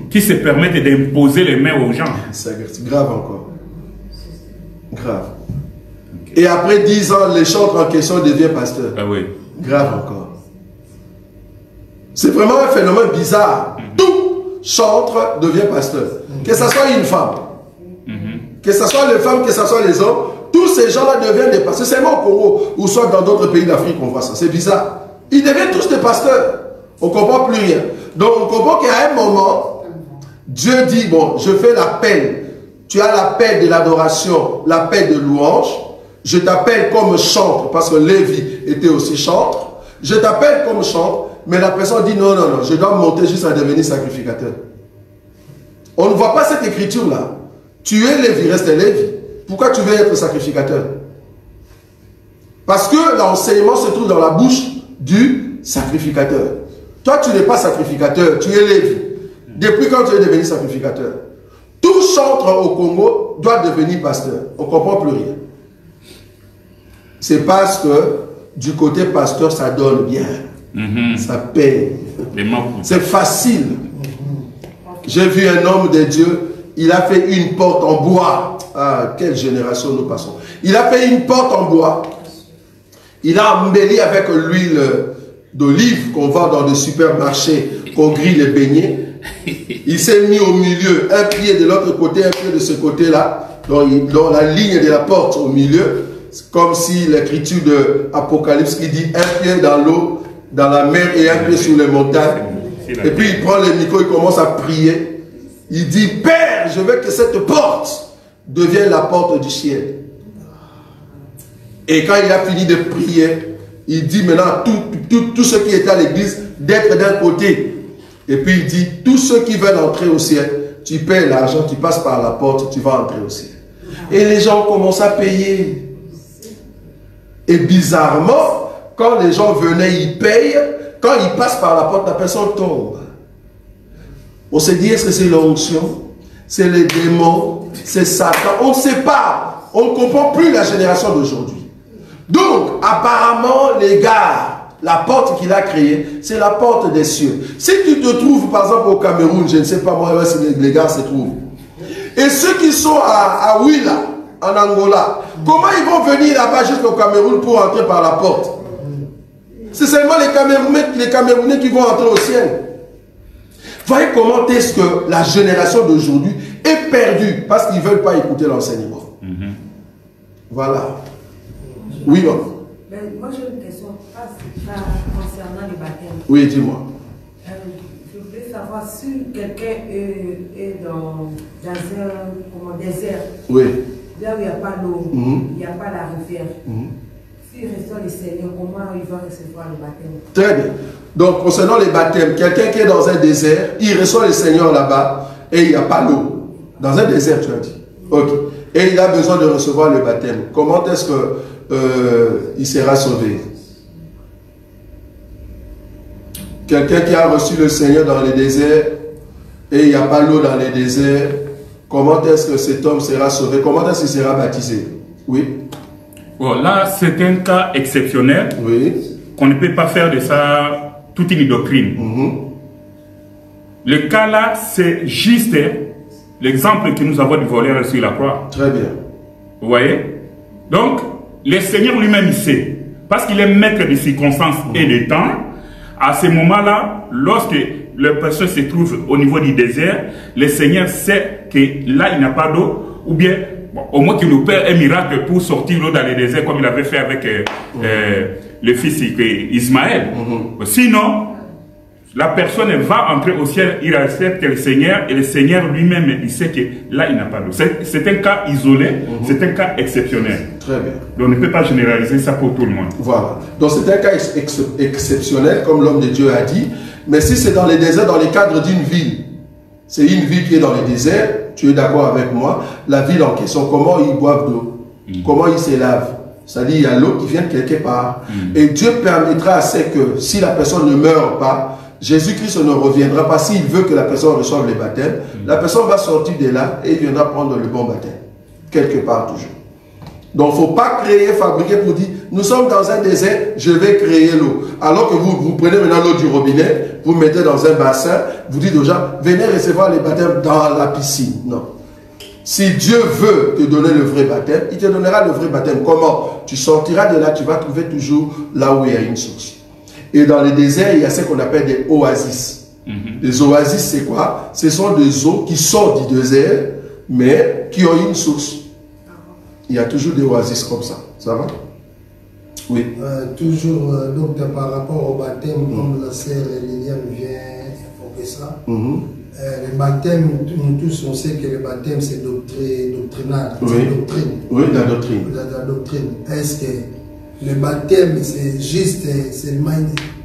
qui se permettent d'imposer les mains aux gens. C'est grave encore. Grave. Okay. Et après 10 ans, les chantres en question deviennent pasteurs. Ah oui. Grave encore. C'est vraiment un phénomène bizarre. Tout chantre devient pasteur. Que ce soit une femme, que ce soit les femmes, que ce soit les hommes, tous ces gens-là deviennent des pasteurs. C'est seulement au Congo ou soit dans d'autres pays d'Afrique qu'on voit ça. C'est bizarre. Ils deviennent tous des pasteurs. On ne comprend plus rien. Donc on comprend qu'à un moment, Dieu dit, bon, je fais l'appel. Tu as l'appel de l'adoration, l'appel de louange. Je t'appelle comme chantre, parce que Lévi était aussi chantre. Je t'appelle comme chantre. Mais la personne dit non, non, non, je dois monter juste à devenir sacrificateur. On ne voit pas cette écriture-là. Tu es Lévi, reste Lévi. Pourquoi tu veux être sacrificateur? Parce que l'enseignement se trouve dans la bouche du sacrificateur. Toi, tu n'es pas sacrificateur, tu es Lévi. Depuis quand tu es devenu sacrificateur? Tout chantre au Congo doit devenir pasteur. On ne comprend plus rien. C'est parce que du côté pasteur, ça donne bien. Ça paye. C'est facile. J'ai vu un homme de Dieu, il a fait une porte en bois. Ah, quelle génération nous passons. Il a fait une porte en bois. Il a embelli avec l'huile d'olive qu'on vend dans des supermarchés, qu'on grille les beignets. Il s'est mis au milieu, un pied de l'autre côté, un pied de ce côté-là, dans la ligne de la porte au milieu. Comme si l'écriture de Apocalypse qui dit un pied dans l'eau, dans la mer et un pied sur les montagnes. Et puis il prend le micro, il commence à prier. Il dit, Père, je veux que cette porte devienne la porte du ciel. Et quand il a fini de prier, il dit maintenant tout ce qui est à l'église d'être d'un côté. Et puis il dit, tous ceux qui veulent entrer au ciel, tu payes l'argent, tu passes par la porte, tu vas entrer au ciel. Et les gens commencent à payer. Et bizarrement, quand les gens venaient, ils payent. Quand ils passent par la porte, la personne tombe. On se dit, est-ce que c'est l'onction? C'est les démons? C'est Satan? On ne sait pas. On ne comprend plus la génération d'aujourd'hui. Donc, apparemment, les gars, la porte qu'il a créée, c'est la porte des cieux. Si tu te trouves, par exemple, au Cameroun, je ne sais pas moi si les gars se trouvent. Et ceux qui sont à Ouila, en Angola, comment ils vont venir là-bas jusqu'au Cameroun pour entrer par la porte? C'est seulement les Camerounais qui vont entrer au ciel. Voyez comment est-ce que la génération d'aujourd'hui est perdue parce qu'ils ne veulent pas écouter l'enseignement. Voilà. Oui, non. Moi, j'ai une question concernant les baptêmes. Oui, dis-moi. Je voulais savoir si quelqu'un est dans un désert. Oui. Là où il n'y a pas l'eau, il n'y a pas la rivière. S'il reçoit le Seigneur, comment il va recevoir le baptême? Très bien. Donc, concernant les baptêmes, quelqu'un qui est dans un désert, il reçoit le Seigneur là-bas et il n'y a pas l'eau. Dans un désert, tu as dit. Ok. Et il a besoin de recevoir le baptême. Comment est-ce qu'il sera sauvé? Quelqu'un qui a reçu le Seigneur dans les déserts et il n'y a pas l'eau dans les déserts, comment est-ce que cet homme sera sauvé? Comment est-ce qu'il sera baptisé? Oui. Bon, là, c'est un cas exceptionnel. Oui. Qu'on ne peut pas faire de ça toute une doctrine. Le cas là, c'est juste l'exemple que nous avons du voleur sur la croix. Très bien. Vous voyez? Donc, le Seigneur lui-même, il sait. Parce qu'il est maître des circonstances et des temps. À ce moment-là, lorsque la personne se trouve au niveau du désert, le Seigneur sait que là, il n'y a pas d'eau. Ou bien, bon, au moins qu'il nous perd un miracle pour sortir l'eau dans le désert, comme il avait fait avec le fils Ismaël. Sinon, la personne va entrer au ciel, il accepte le Seigneur, et le Seigneur lui-même, il sait que là, il n'a pas d'eau. C'est un cas isolé, c'est un cas exceptionnel. Très bien. Donc, on ne peut pas généraliser ça pour tout le monde. Voilà. Donc, c'est un cas exceptionnel, comme l'homme de Dieu a dit. Mais si c'est dans les déserts, dans le cadre d'une ville, c'est une ville qui est dans les déserts, tu es d'accord avec moi, la ville en question, comment ils boivent d'eau, comment ils se lavent. C'est-à-dire, il y a l'eau qui vient de quelque part. Et Dieu permettra à ce que, si la personne ne meurt pas, Jésus-Christ ne reviendra pas. S'il veut que la personne reçoive le baptême, la personne va sortir de là et il viendra prendre le bon baptême. Quelque part toujours. Donc, il ne faut pas créer, fabriquer pour dire, nous sommes dans un désert, je vais créer l'eau. Alors que vous prenez maintenant l'eau du robinet, vous mettez dans un bassin, vous dites aux gens, venez recevoir le baptême dans la piscine. Non. Si Dieu veut te donner le vrai baptême, il te donnera le vrai baptême. Comment? Tu sortiras de là, tu vas trouver toujours là où il y a une source. Et dans les déserts, il y a ce qu'on appelle des oasis. Les oasis, c'est quoi? Ce sont des eaux qui sortent du désert, mais qui ont une source. Il y a toujours des oasis comme ça. Ça va? Oui. Toujours, donc par rapport au baptême, comme la sœur Liliane vient évoquer ça, le baptême, nous tous, on sait que le baptême, c'est doctrinal. Oui. C'est doctrine. Oui, la doctrine. La doctrine. Est-ce que le baptême, c'est juste,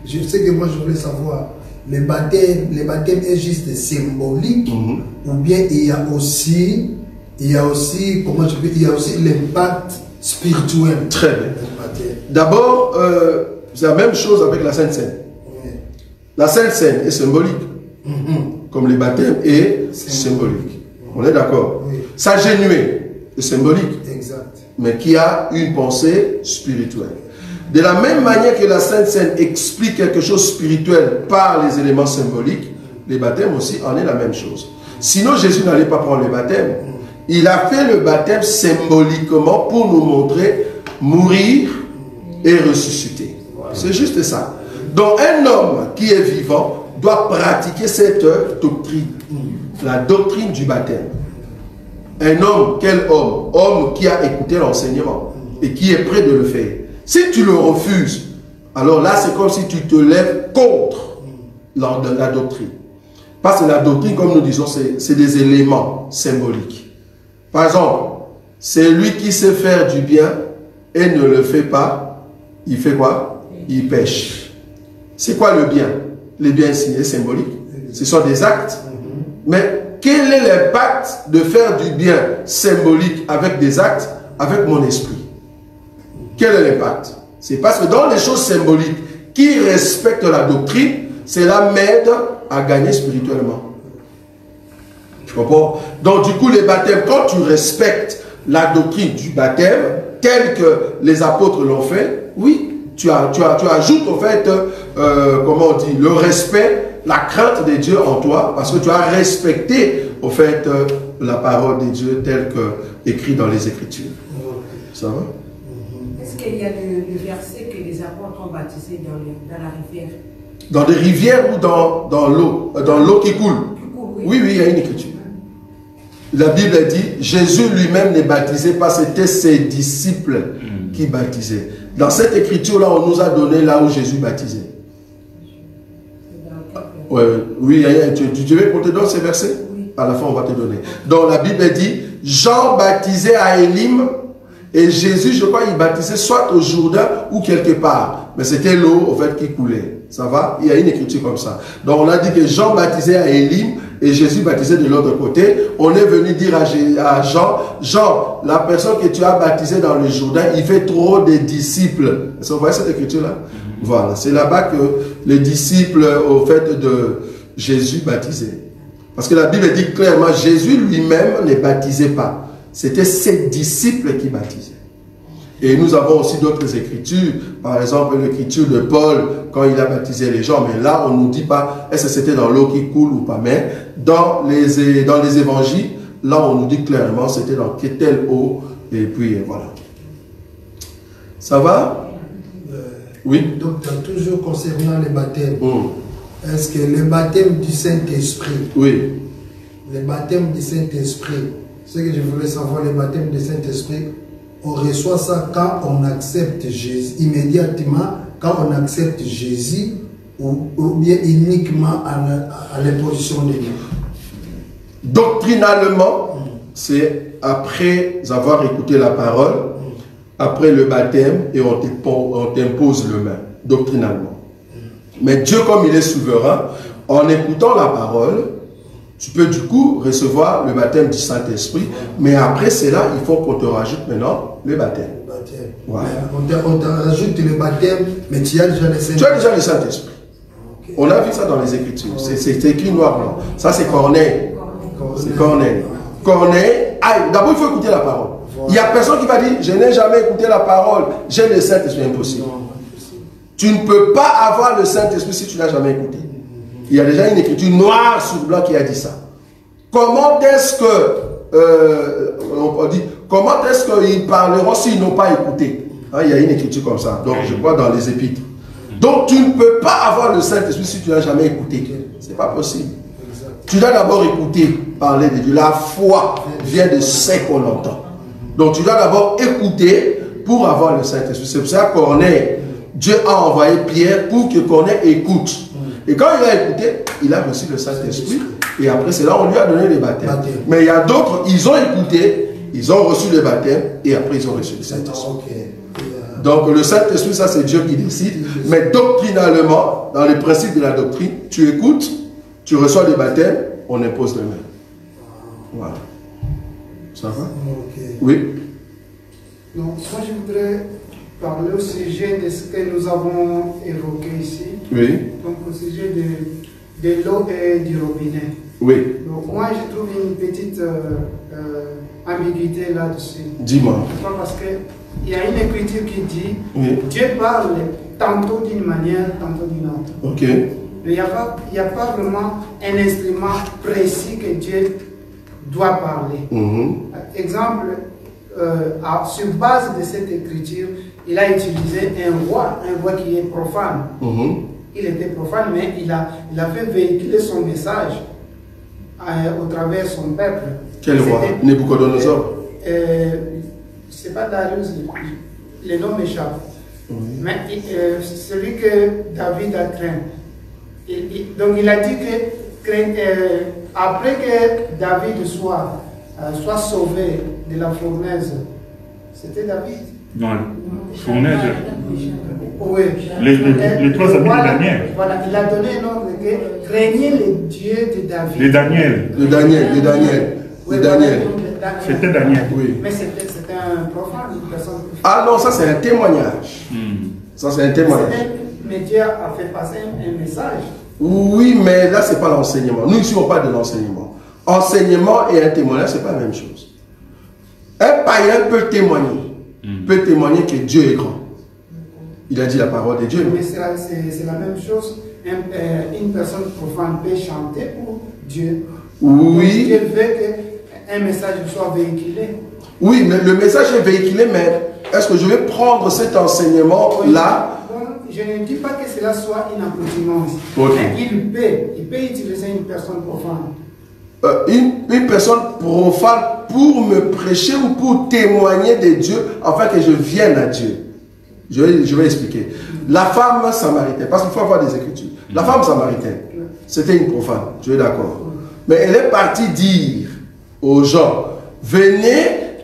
je sais que moi, je voulais savoir, le baptême est juste symbolique, ou bien il y a aussi, comment je peux, il y a aussi l'impact spirituel. Très bien. D'abord, c'est la même chose avec la Sainte Seine. Oui. La Sainte Seine est symbolique, comme le baptême est symbolique. On est d'accord? Oui. Sa génuée est symbolique, Exact. mais qui a une pensée spirituelle. De la même manière que la Sainte Seine explique quelque chose de spirituel par les éléments symboliques, le baptême aussi en est la même chose. Sinon, Jésus n'allait pas prendre le baptême. Il a fait le baptême symboliquement pour nous montrer mourir et ressusciter. C'est juste ça. Donc, un homme qui est vivant doit pratiquer cette doctrine, la doctrine du baptême. Un homme, quel homme? Homme qui a écouté l'enseignement et qui est prêt de le faire. Si tu le refuses, alors là, c'est comme si tu te lèves contre la doctrine. Parce que la doctrine, comme nous disons, c'est des éléments symboliques. Par exemple, c'est lui qui sait faire du bien et ne le fait pas, il fait quoi? Il pêche. C'est quoi le bien? Le bien est symbolique. Ce sont des actes. Mais quel est l'impact de faire du bien symbolique avec des actes, avec mon esprit? Quel est l'impact? C'est parce que dans les choses symboliques qui respectent la doctrine, cela m'aide à gagner spirituellement. Tu comprends? Donc du coup, les baptêmes, quand tu respectes la doctrine du baptême, tel que les apôtres l'ont fait, oui, tu ajoutes en fait, comment on dit, le respect, la crainte de Dieu en toi, parce que tu as respecté au fait la parole de Dieu telle que écrite dans les Écritures. Ça va? Est-ce qu'il y a le verset que les apôtres ont baptisé dans la rivière? Dans des rivières ou dans l'eau qui coule? Oui, il y a une écriture. La Bible dit, Jésus lui-même ne baptisait pas, c'était ses disciples qui baptisaient. Dans cette écriture-là, on nous a donné là où Jésus baptisait. Ouais, oui, tu veux qu'on te donne ces versets? Oui. À la fin, on va te donner. Donc la Bible dit, Jean baptisait à Élim, et Jésus, je crois, il baptisait soit au Jourdain ou quelque part. Mais c'était l'eau, en fait, qui coulait. Ça va? Il y a une écriture comme ça. Donc on a dit que Jean baptisait à Élim, et Jésus baptisait de l'autre côté. On est venu dire à Jean, Jean, la personne que tu as baptisée dans le Jourdain, il fait trop de disciples. Vous voyez cette écriture-là? Voilà, c'est là-bas que les disciples, au fait de Jésus, baptisaient. Parce que la Bible dit clairement, Jésus lui-même ne baptisait pas. C'était ses disciples qui baptisaient. Et nous avons aussi d'autres écritures, par exemple l'écriture de Paul quand il a baptisé les gens, mais là on ne nous dit pas est-ce que c'était dans l'eau qui coule ou pas, mais dans les évangiles, là on nous dit clairement c'était dans telle eau, et puis voilà. Ça va? Oui. Donc toujours concernant les baptêmes, est-ce que le baptême du Saint-Esprit, oui, le baptême du Saint-Esprit, ce que je voulais savoir, le baptême du Saint-Esprit, on reçoit ça quand on accepte Jésus, immédiatement quand on accepte Jésus, ou bien uniquement à l'imposition de Dieu? Doctrinalement, c'est après avoir écouté la parole, après le baptême, et on t'impose le main, doctrinalement. Mais Dieu, comme il est souverain, en écoutant la parole, tu peux du coup recevoir le baptême du Saint-Esprit, mais après cela, il faut qu'on te rajoute maintenant le baptême. Voilà. On te rajoute le baptême, mais tu as déjà le Saint-Esprit. Tu as déjà le Saint-Esprit. Okay. On a vu ça dans les Écritures. C'est écrit noir blanc. Ça, c'est Corneille. C'est Corneille. Corneille, d'abord, il faut écouter la parole. Il n'y a personne qui va dire, je n'ai jamais écouté la parole, j'ai le Saint-Esprit. Impossible. Tu ne peux pas avoir le Saint-Esprit si tu ne l'as jamais écouté. Il y a déjà une écriture noire sur blanc qui a dit ça. Comment est-ce que, on dit, comment est-ce qu'ils parleront s'ils n'ont pas écouté? Hein, il y a une écriture comme ça, donc je crois dans les épîtres. Donc tu ne peux pas avoir le Saint-Esprit si tu n'as jamais écouté. Ce n'est pas possible. Tu dois d'abord écouter parler de Dieu. La foi vient de ce qu'on entend. Donc tu dois d'abord écouter pour avoir le Saint-Esprit. C'est pour ça que Corneille, Dieu a envoyé Pierre pour que Corneille écoute. Et quand il a écouté, il a reçu le Saint-Esprit. Et après cela, on lui a donné le baptême. Mais il y a d'autres, ils ont écouté, ils ont reçu le baptême, et après ils ont reçu le Saint-Esprit. Donc le Saint-Esprit, ça c'est Dieu qui décide. Mais doctrinalement, dans les principes de la doctrine, tu écoutes, tu reçois le baptême, on impose le même. Voilà. Ça va? Oui. Donc moi je voudrais parler au sujet de ce que nous avons évoqué ici. Oui. Donc au sujet de l'eau et du robinet. Oui. Donc moi je trouve une petite ambiguïté là-dessus. Dis-moi. Parce qu'il y a une écriture qui dit oui. Dieu parle tantôt d'une manière, tantôt d'une autre. Ok. Mais il n'y a pas vraiment un instrument précis que Dieu doit parler. Exemple, sur base de cette écriture, il a utilisé un roi qui est profane. Il était profane, mais il a fait véhiculer son message au travers de son peuple. Quel roi? Nabucodonosor? C'est pas Darius, le nom m'échappe. Mais celui que David a craint. Donc il a dit que après que David soit sauvé de la fournaise, c'était David? Non, fournaise. Oui. Les trois amis de Daniel. Voilà, il a donné un ordre que craignez le Dieu de David. De Daniel. C'était Daniel. Oui. Mais c'était un profane, une personne. Ah non, ça c'est un témoignage. Ça c'est un témoignage. Mais Dieu a fait passer un message. Oui, mais là c'est pas l'enseignement. Nous ici on parle de l'enseignement. Enseignement et un témoignage, c'est pas la même chose. Un païen peut témoigner que Dieu est grand. Il a dit la parole de Dieu. Mais c'est la même chose. Une personne profane peut chanter pour Dieu. Oui. Dieu veut qu'un message soit véhiculé. Oui, mais le message est véhiculé, mais est-ce que je vais prendre cet enseignement-là? Je ne dis pas que cela soit une accoutumance. Mais il peut utiliser une personne profane. Une personne profane pour me prêcher ou pour témoigner de Dieu afin que je vienne à Dieu. Je vais expliquer. La femme samaritaine, parce qu'il faut avoir des écritures. La femme samaritaine, c'était une profane, je suis d'accord. Mais elle est partie dire aux gens, venez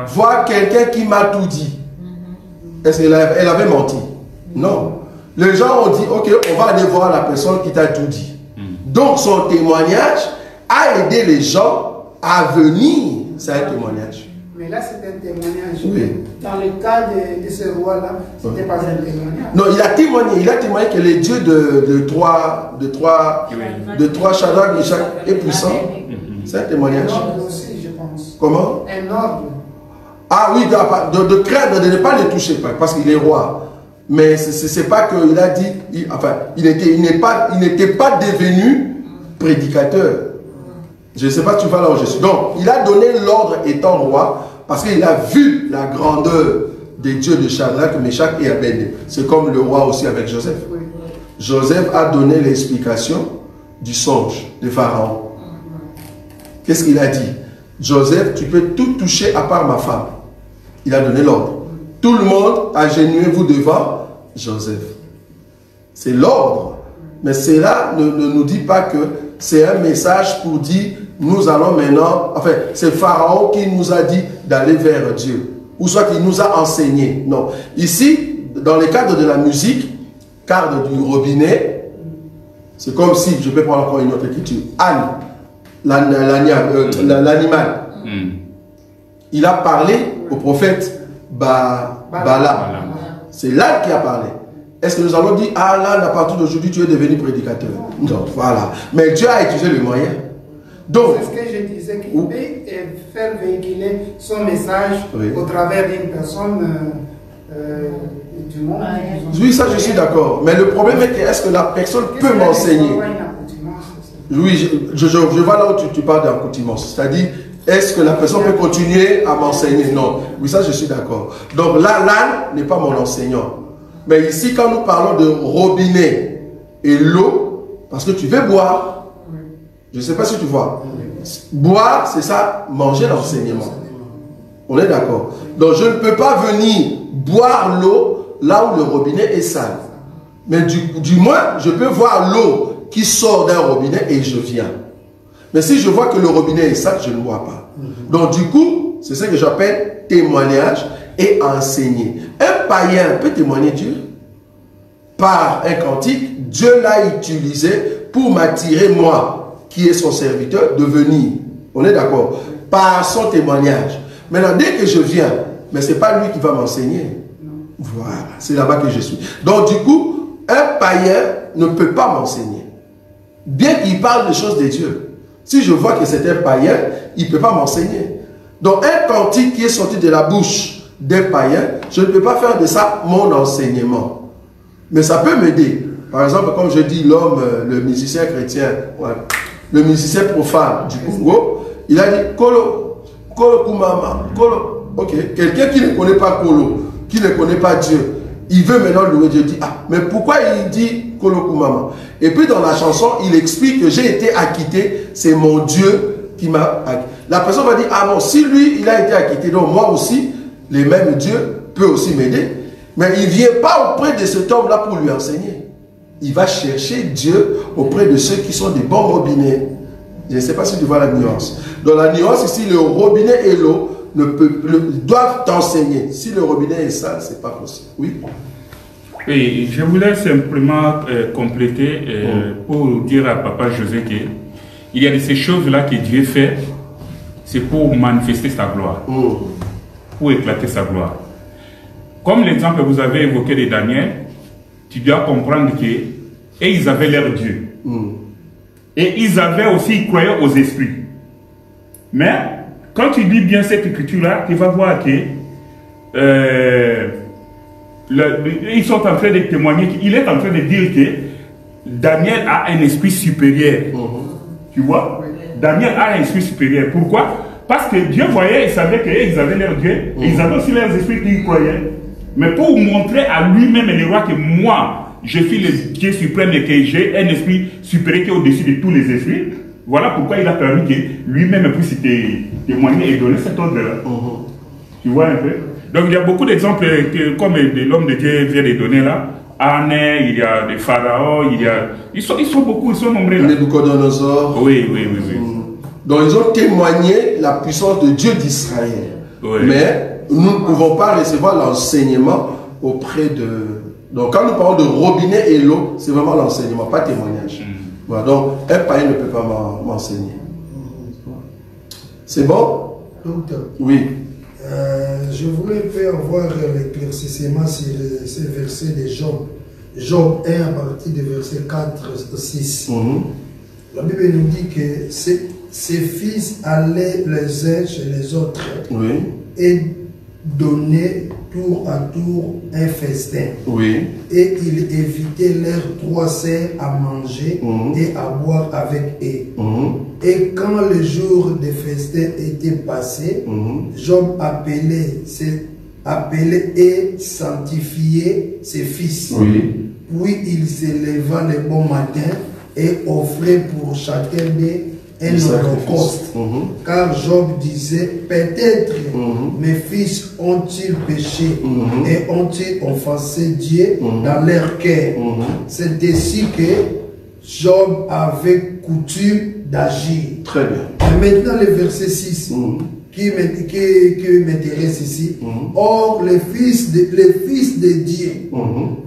voir quelqu'un qui m'a tout dit. Est-ce qu'elle avait menti? Non. Les gens ont dit, ok, on va aller voir la personne qui t'a tout dit. Donc son témoignage a aidé les gens à venir. C'est un témoignage. Mais là, c'est un témoignage. Oui. Dans le cas de ce roi-là, ce n'était pas un témoignage. Non, il a témoigné que les dieux de trois Shadrach, Meshach et puissants, c'est un témoignage. Un ordre aussi, je pense. Comment? Un ordre. Ah oui, de craindre de ne pas les toucher, parce qu'il est roi. Mais c'est pas qu'il a dit, il n'était pas devenu prédicateur. Je ne sais pas si tu vas là où je suis. Donc, il a donné l'ordre étant roi, parce qu'il a vu la grandeur des dieux de Shadrach, Meshach et Abednego. C'est comme le roi aussi avec Joseph. Joseph a donné l'explication du songe de Pharaon. Qu'est-ce qu'il a dit? Joseph, tu peux tout toucher à part ma femme. Il a donné l'ordre. Tout le monde, agenouillez-vous devant Joseph. C'est l'ordre. Mais cela ne nous dit pas que c'est un message pour dire, nous allons maintenant, enfin, c'est Pharaon qui nous a dit d'aller vers Dieu. Ou soit qu'il nous a enseigné. Non. Ici, dans le cadre de la musique, cadre du robinet, c'est comme si, je peux prendre encore une autre écriture, Anne, l'animal. Il a parlé au prophète Bala. C'est l'âne qui a parlé. Est-ce que nous allons dire, ah là, à partir d'aujourd'hui, tu es devenu prédicateur? Non, voilà. Mais Dieu a utilisé le moyen. Donc, c'est ce que je disais, qu'il peut faire véhiculer son message au travers d'une personne du monde. Oui, ça je suis d'accord. Mais le problème est que est-ce que la personne peut m'enseigner? Oui, je vois là où tu parles d'accoutumance. C'est-à-dire, est-ce que la personne peut continuer à m'enseigner? Non. Oui, ça je suis d'accord. Donc là, l'âne n'est pas mon enseignant. Mais ici, quand nous parlons de robinet et l'eau, parce que tu veux boire, je ne sais pas si tu vois. Boire, c'est ça, manger l'enseignement. On est d'accord. Donc je ne peux pas venir boire l'eau là où le robinet est sale. Mais du moins, je peux voir l'eau qui sort d'un robinet et je viens. Mais si je vois que le robinet est sale, je ne bois pas. Donc du coup, c'est ce que j'appelle témoignage et enseigner. Un païen peut témoigner Dieu. Par un cantique, Dieu l'a utilisé pour m'attirer, moi, qui est son serviteur, de venir. On est d'accord? Par son témoignage. Maintenant, dès que je viens, mais ce n'est pas lui qui va m'enseigner. Voilà, c'est là-bas que je suis. Donc, du coup, un païen ne peut pas m'enseigner. Bien qu'il parle des choses de Dieu. Si je vois que c'est un païen, il ne peut pas m'enseigner. Donc, un cantique qui est sorti de la bouche d'un païen, je ne peux pas faire de ça mon enseignement. Mais ça peut m'aider. Par exemple, comme je dis, l'homme, le musicien chrétien, ouais, le musicien profane du Congo, il a dit Kolo, Kolo Kumama, Kolo. Ok, quelqu'un qui ne connaît pas Kolo, qui ne connaît pas Dieu, il veut maintenant louer Dieu. Il dit, ah, mais pourquoi il dit Kolo Kumama? Et puis dans la chanson, il explique que j'ai été acquitté, c'est mon Dieu qui m'a acquitté. La personne va dire, ah non, si lui, il a été acquitté, donc moi aussi, les mêmes dieux peuvent aussi m'aider. Mais il ne vient pas auprès de cet homme-là pour lui enseigner. Il va chercher Dieu auprès de ceux qui sont des bons robinets. Je ne sais pas si tu vois la nuance. Dans la nuance ici, le robinet et l'eau doivent t'enseigner. Si le robinet est sale, ce n'est pas possible. Oui. Et je voulais simplement compléter pour dire à Papa José qu'il y a de ces choses-là que Dieu fait, c'est pour manifester sa gloire, pour éclater sa gloire. Comme l'exemple que vous avez évoqué de Daniel, tu dois comprendre que ils avaient leur Dieu. Et ils avaient aussi, ils croyaient aux esprits. Mais quand tu lis bien cette écriture-là, tu vas voir que ils sont en train de témoigner, il est en train de dire que Daniel a un esprit supérieur. Tu vois? Daniel a un esprit supérieur. Pourquoi? Parce que Dieu voyait, il savait qu'ils avaient leur Dieu, et ils avaient aussi leurs esprits qui y croyaient. Mais pour montrer à lui-même et le roi que moi, je suis le Dieu suprême et que j'ai un esprit supérieur qui est au-dessus de tous les esprits, voilà pourquoi il a permis que lui-même puisse témoigner et donner cet ordre-là. Tu vois un peu? Donc il y a beaucoup d'exemples, comme l'homme de Dieu vient de donner là. Anne, il y a des pharaons, ils sont beaucoup, ils sont nombreux là. Nabucodonosor. Oui. Donc ils ont témoigné la puissance de Dieu d'Israël. Oui. Mais nous ne pouvons pas recevoir l'enseignement auprès de... Donc quand nous parlons de robinet et l'eau, c'est vraiment l'enseignement, pas témoignage. Voilà, donc un païen ne peut pas m'enseigner. C'est bon? Docteur. Oui. Je voulais faire voir l'éclaircissement sur ces versets de Job. Job 1 à partir du verset 4-6. La Bible nous dit que ses fils allaient les uns chez les autres. Oui. Et donnaient tour à tour un festin. Oui. Et il invitait leurs 3 sœurs à manger et à boire avec eux. Et quand le jour des festins était passé, Job appelait et sanctifiait ses fils. Oui. Puis il se leva le bon matin et offrait pour chacun d'eux un holocauste. Car Job disait, peut-être mes fils ont-ils péché et ont-ils offensé Dieu dans leur cœur. C'est ainsi que Job avait coutume d'agir. Très bien. Et maintenant le verset 6 qui m'intéresse ici. Or les fils de Dieu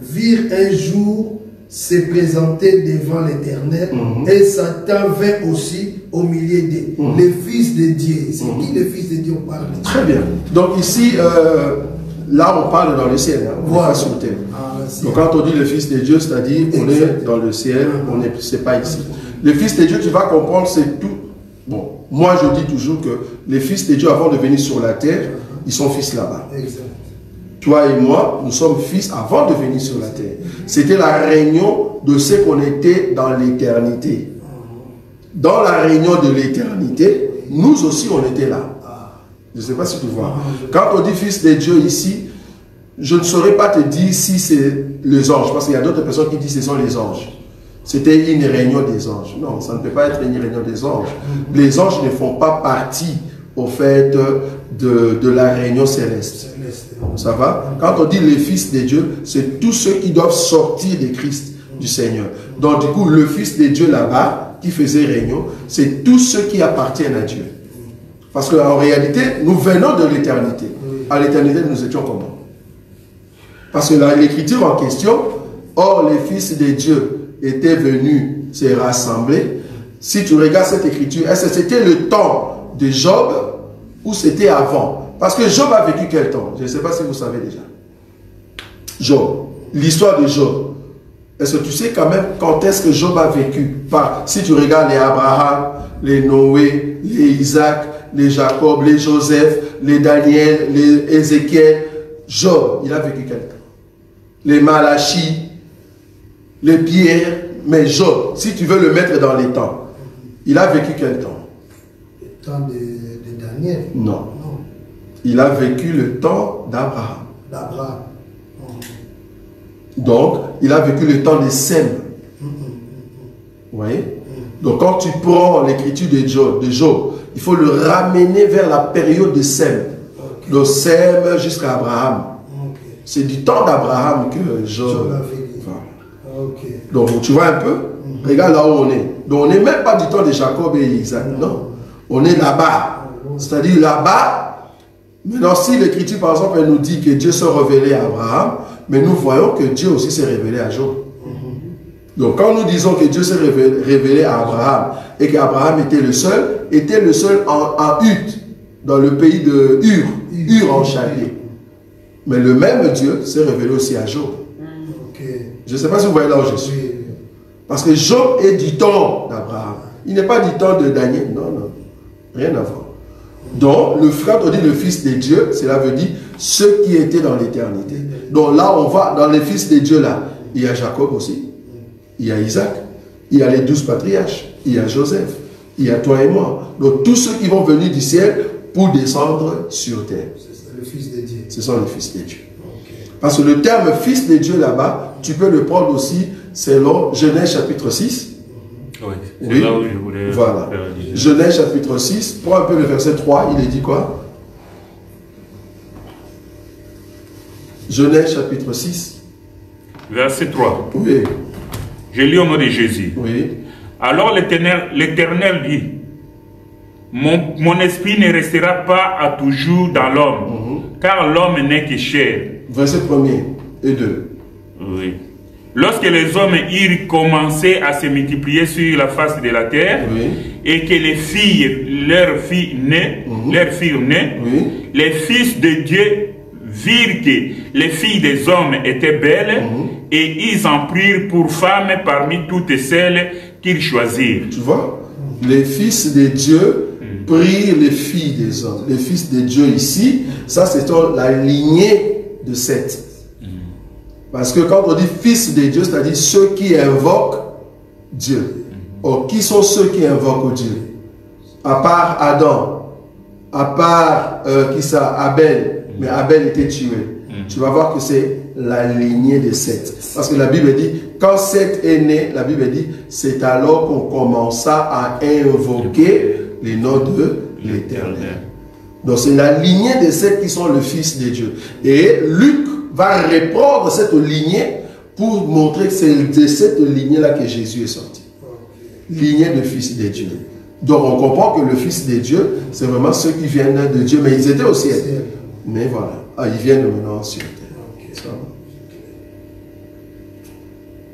virent un jour se présenter devant l'Éternel et Satan vint aussi au milieu des les fils de Dieu. C'est qui les fils de Dieu on parle? Très bien. Donc ici, là on parle dans le ciel, hein, on n'est pas sur la terre. Donc quand on dit le fils de Dieu, c'est-à-dire on est dans le ciel, c'est pas ici. Le fils de Dieu, tu vas comprendre, c'est tout. Bon, moi je dis toujours que les fils de Dieu, avant de venir sur la terre, ils sont fils là-bas. Toi et moi, nous sommes fils avant de venir sur la terre. C'était la réunion de ce qu'on était dans l'éternité. Dans la réunion de l'éternité, nous aussi on était là. Je ne sais pas si tu vois. Quand on dit fils de Dieu ici, je ne saurais pas te dire si c'est les anges, parce qu'il y a d'autres personnes qui disent que ce sont les anges. C'était une réunion des anges. Non, ça ne peut pas être une réunion des anges. Les anges ne font pas partie, au fait, de la réunion céleste. Ça va? Quand on dit les fils de Dieu, c'est tous ceux qui doivent sortir de Christ, du Seigneur. Donc du coup, le fils de Dieu là-bas, qui faisait réunion, c'est tous ceux qui appartiennent à Dieu. Parce qu'en réalité, nous venons de l'éternité. À l'éternité, nous étions comment? Parce que l'écriture en question, or les fils de Dieu étaient venus se rassembler. Si tu regardes cette écriture, est-ce que c'était le temps de Job ou c'était avant? Parce que Job a vécu quel temps? Je ne sais pas si vous savez déjà. Job, l'histoire de Job. Est-ce que tu sais quand même quand est-ce que Job a vécu? Si tu regardes les Abraham, les Noé, les Isaac, les Jacob, les Joseph, les Daniel, les Ézéchiel, Job, il a vécu quel temps? Les Malachie, les Pierre, mais Job, si tu veux le mettre dans les temps, il a vécu quel temps? Le temps de Daniel? Non. Il a vécu le temps d'Abraham. Donc, il a vécu le temps de Sem. Vous voyez? Donc, quand tu prends l'écriture de Job, il faut le ramener vers la période de Sem. De Sem jusqu'à Abraham. C'est du temps d'Abraham que Job a vécu. Donc, tu vois un peu? Regarde là où on est. Donc, on n'est même pas du temps de Jacob et Isaac. Non. On est là-bas. C'est-à-dire là-bas. Maintenant, si l'écriture, par exemple, elle nous dit que Dieu s'est révélé à Abraham, mais nous voyons que Dieu aussi s'est révélé à Job. Donc, quand nous disons que Dieu s'est révélé à Abraham et qu'Abraham était le seul en Huth, dans le pays de Ur en Chaldée. Mais le même Dieu s'est révélé aussi à Job. Je ne sais pas si vous voyez là où je suis. Parce que Job est du temps d'Abraham. Il n'est pas du temps de Daniel. Non, non. Rien à voir. Donc, quand on dit le fils de Dieu, cela veut dire ceux qui étaient dans l'éternité. Donc là, on va dans les fils de Dieu là. Il y a Jacob aussi. Il y a Isaac. Il y a les 12 patriarches. Il y a Joseph. Il y a toi et moi. Donc tous ceux qui vont venir du ciel pour descendre sur terre. C'est le fils de Dieu. Ce sont les fils de Dieu. Parce que le terme fils de Dieu là-bas, tu peux le prendre aussi selon Genèse chapitre 6. Oui, c'est là où je voulais... Voilà. Genèse chapitre 6, prends un peu le verset 3, il est dit quoi? Genèse chapitre 6. Verset 3. Oui. Je lis au nom de Jésus. Oui. Alors l'Éternel dit, mon esprit ne restera pas à toujours dans l'homme, car l'homme n'est que chair. Verset 1er et 2. Oui. Lorsque les hommes eurent commencé à se multiplier sur la face de la terre, et que les filles, leurs filles nées, les fils de Dieu virent que les filles des hommes étaient belles, et ils en prirent pour femmes parmi toutes celles qu'ils choisirent. Tu vois, les fils de Dieu prirent les filles des hommes. Les fils de Dieu ici, ça c'est la lignée de Seth. Parce que quand on dit fils de Dieu, c'est-à-dire ceux qui invoquent Dieu. Or, qui sont ceux qui invoquent Dieu? À part Adam, à part Abel, mais Abel était tué. Tu vas voir que c'est la lignée de Seth. Parce que la Bible dit, quand Seth est né, la Bible dit, c'est alors qu'on commença à invoquer les noms de l'Éternel. Donc c'est la lignée de Seth qui sont le fils de Dieu. Et Luc va reprendre cette lignée pour montrer que c'est de cette lignée-là que Jésus est sorti. Lignée de fils de Dieu. Donc on comprend que le fils de Dieu, c'est vraiment ceux qui viennent de Dieu, mais ils étaient au ciel. Mais voilà, ils viennent maintenant sur terre.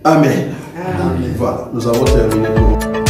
Amen. Amen. Voilà, nous avons terminé pour